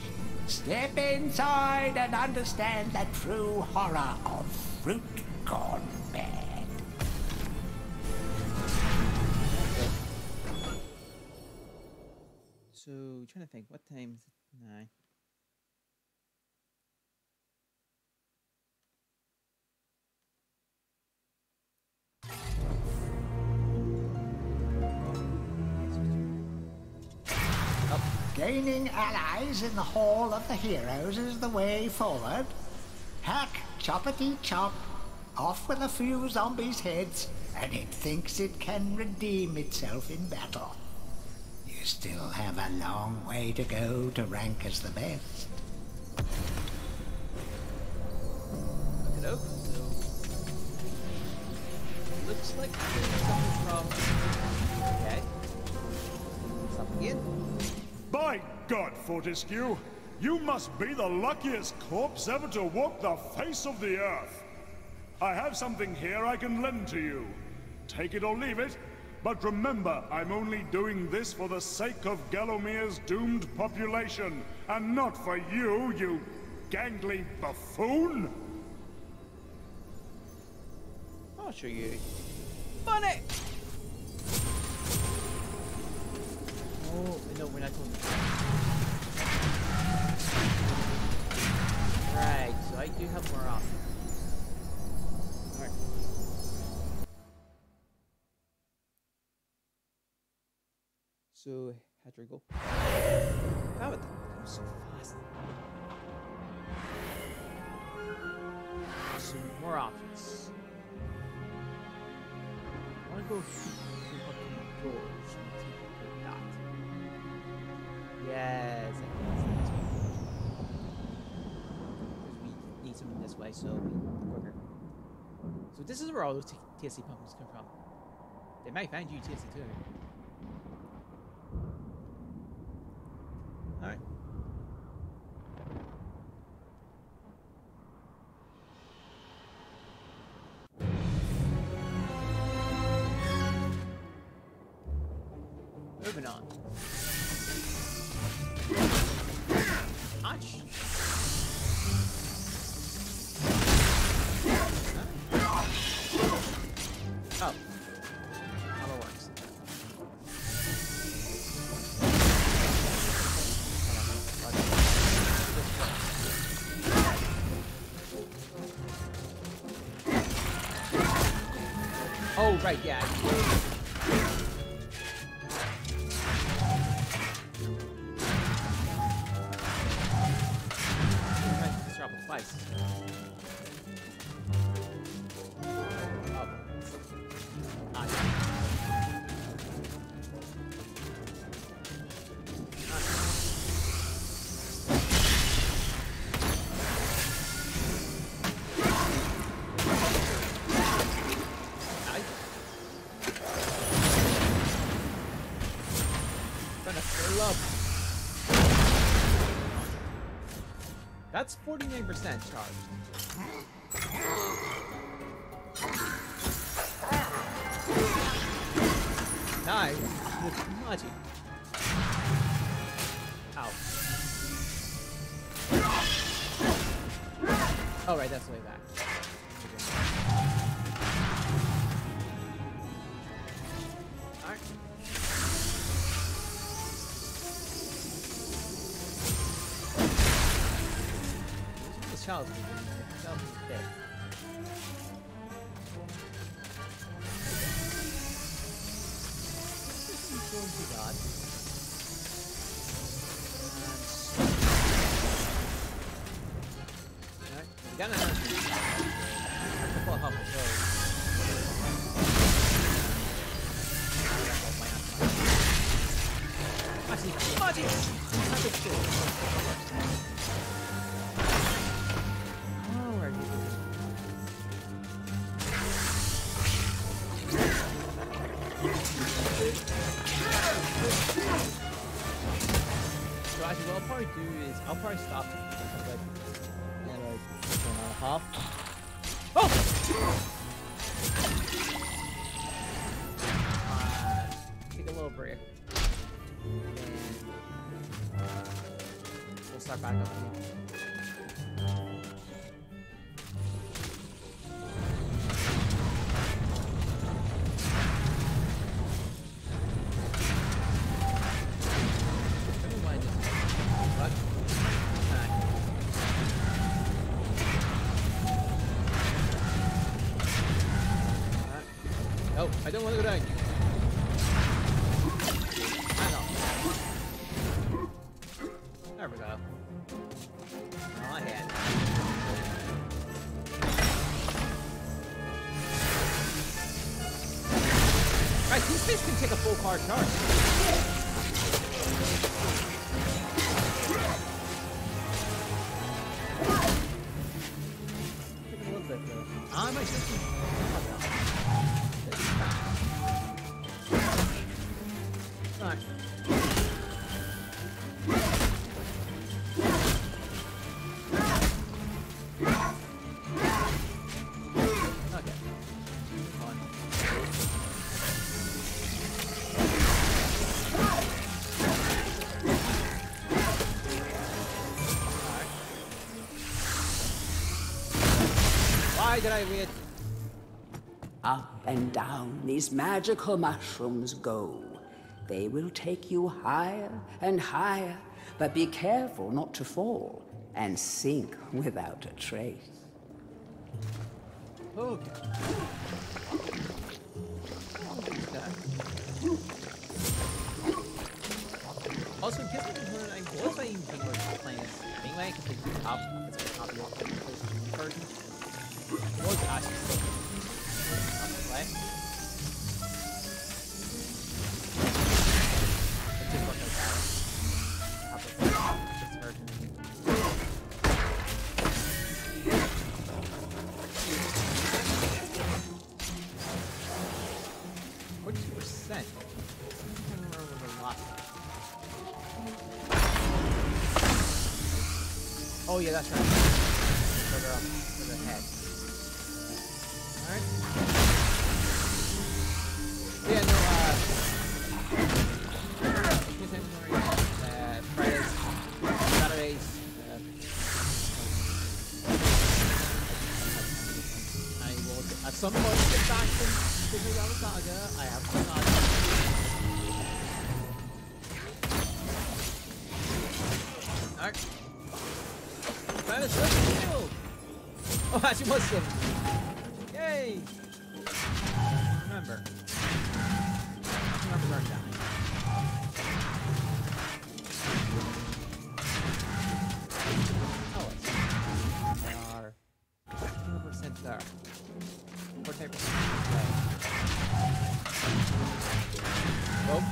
C: Step inside and understand the true horror of fruit gone bad.
B: So, trying to think, what time is it? 9.
C: Gaining allies in the Hall of the Heroes is the way forward. Hack, choppity chop, off with a few zombies' heads, and it thinks it can redeem itself in battle. You still have a long way to go to rank as the best.
B: Look it up. So, looks like it's coming from. Okay. Something in.
E: By God, Fortescue, you must be the luckiest corpse ever to walk the face of the earth. I have something here I can lend to you. Take it or leave it, but remember, I'm only doing this for the sake of Galomir's doomed population, and not for you, you gangly buffoon!
B: I'll show you. Money! Oh, no, we're not going to. Right, so I do have more options. Alright. So, how do I go? That was so fast. So, more options. I want to go through fucking doors and take a look at that. Yes, I think that's because we need something this way, so it'll be quicker. So this is where all those TSC pumpkins come from. They might find you TSC too. Alright. Moving on. Ouch. Oh. How it works. Oh, right, yeah. Twice. Oh. That's 49% charged. Nice. With magic. Ow. Oh, right, that's the way back. Alright. Charles is dead. This isn't going too bad. Alright, we got another couple of hoppers. Actually, magic shit. So actually, what I'll probably do is I'll probably stop like, half. Oh! Take a little break. And we'll start back up. No, I don't want to go down. I know. There we go. Oh, I had. Right, these fish can take a full car charge. Take a little bit though. Ah, my system. Alright. Why did I wait?
A: Up and down these magical mushrooms go. They will take you higher and higher, but be careful not to fall and sink without a trace.
B: Okay. Also, in case I was even thinking about playing this anyway, because it's a copy of the PlayStation version. It was actually still on the play. It did work out better. Have this version. 42%. I can't remember what the last. Oh yeah, that's right. Further up, further ahead. Alright. Yeah, no, Fridays, Saturdays, I will at some point get back to Medievil Saga. I have forgotten. Alright. Oh, actually was 7. Yay! Remember. Remember burn down. Oh, they are 100% there. 48% there. Oh,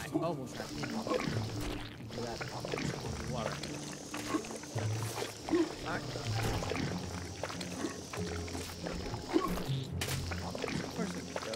B: I almost got hit. Do that. Water. Alright. Of course I can go.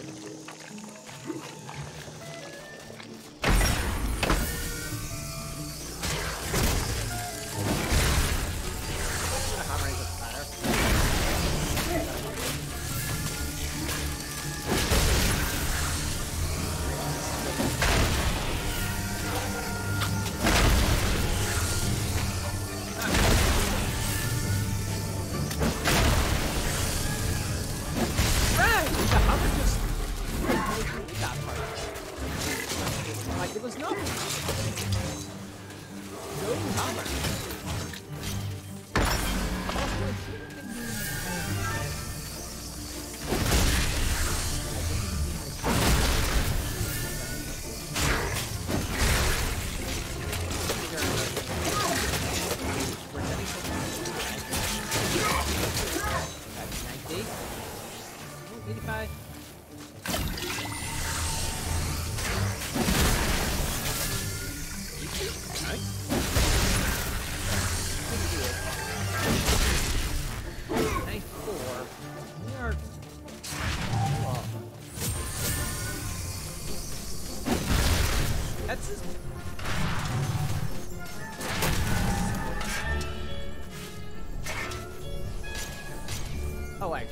B: Oh wait.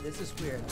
B: This is weird.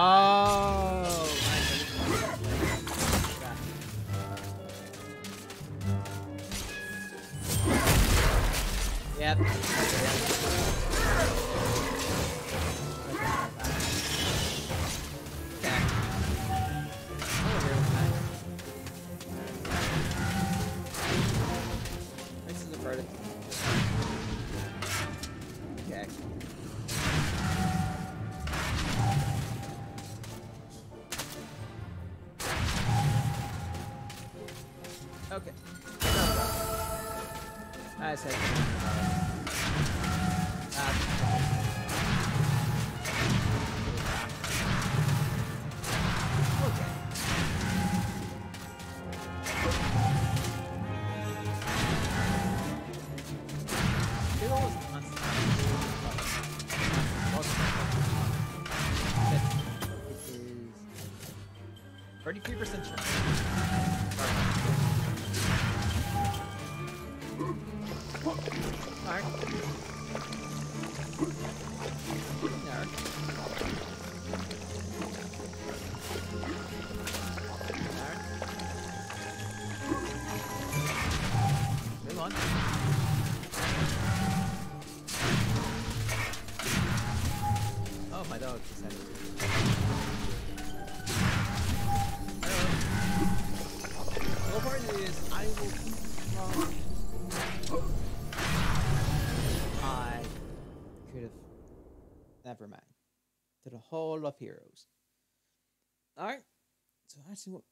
B: Oh! Yep. This is a part of okay. Okay. I said. Okay. It was it is 33% chance. Alright. Move on. Oh, my dog decided to. The part is, I will keep I could have. Never mind. To the Hall of Heroes. Alright. So, actually, what?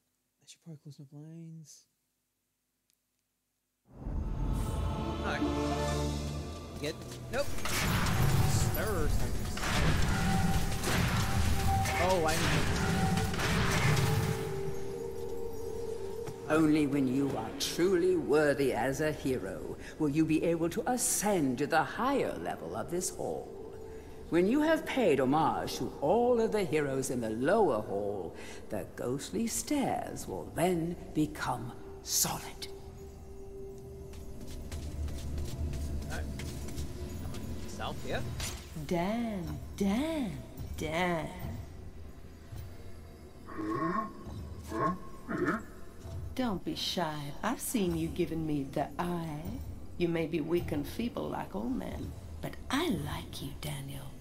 B: I should probably close my blinds. Alright. You get. Nope. Stir. Oh, I need.
A: Only when you are truly worthy as a hero will you be able to ascend to the higher level of this hall. When you have paid homage to all of the heroes in the lower hall, the ghostly stairs will then become solid.
B: Self, yep.
F: Dan. Don't be shy. I've seen you giving me the eye. You may be weak and feeble like old men, but I like you, Daniel.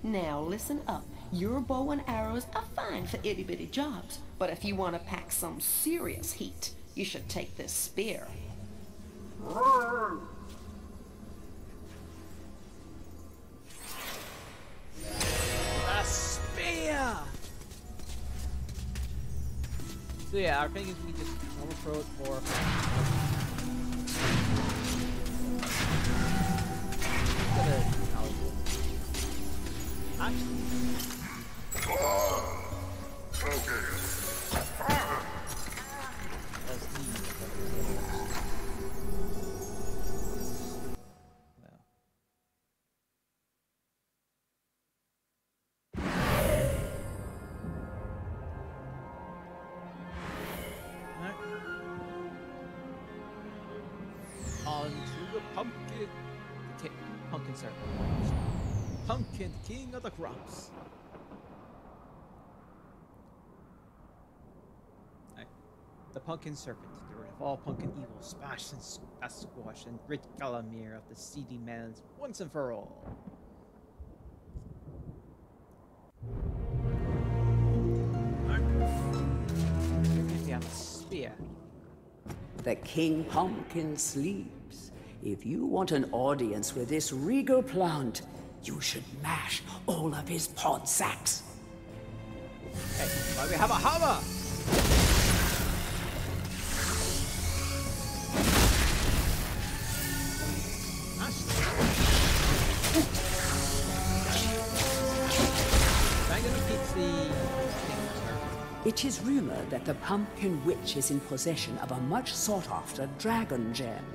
F: Now listen up. Your bow and arrows are fine for itty-bitty jobs, but if you want to pack some serious heat, you should take this spear.
B: A spear! So yeah, our thing is we just normal throw it for Pumpkin serpent. Pumpkin, king of the crops. Right. The pumpkin serpent, get rid of all pumpkin evil, smash and squash, and rid Galamir of the seedy man's once and for all. We have a spear.
A: The King Pumpkin sleeps. If you want an audience with this regal plant, you should mash all of his pod sacks.
B: Hey, why we have a hammer?
A: It is rumored that the Pumpkin Witch is in possession of a much sought-after dragon gem.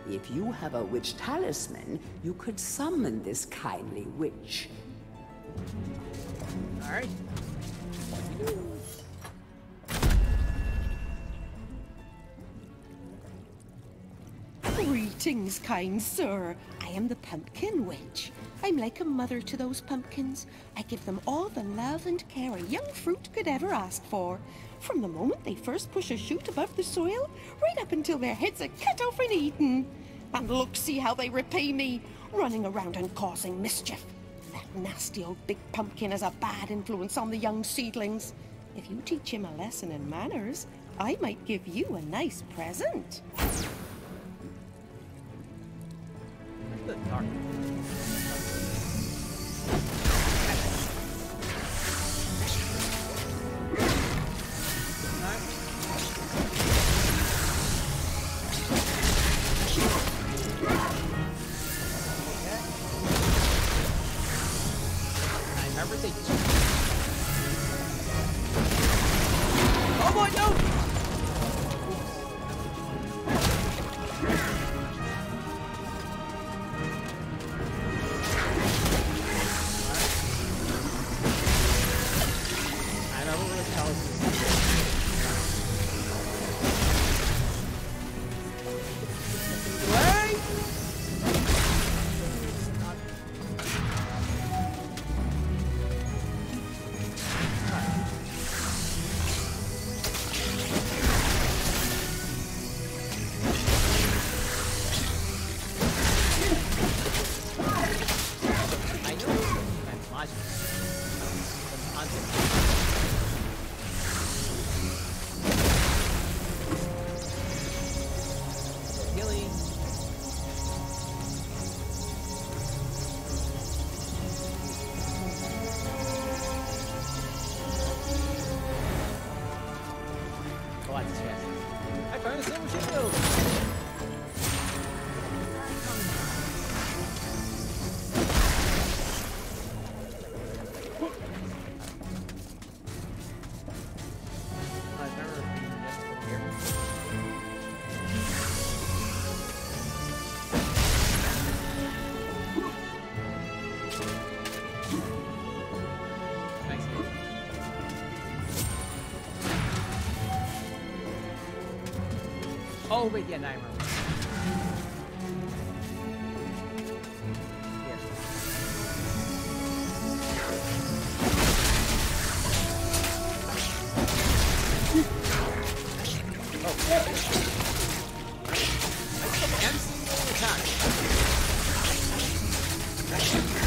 A: If you have a witch talisman, you could summon this kindly witch.
B: Alright.
F: Greetings, kind sir. I am the Pumpkin Witch. I'm like a mother to those pumpkins. I give them all the love and care a young fruit could ever ask for. From the moment they first push a shoot above the soil, right up until their heads are cut off and eaten. And look, see how they repay me, running around and causing mischief. That nasty old big pumpkin has a bad influence on the young seedlings. If you teach him a lesson in manners, I might give you a nice present.
B: The dark. I remember they. Oh boy, no! Oh wait, yeah, now I remember. Here. Oh. I still am seeing the attack.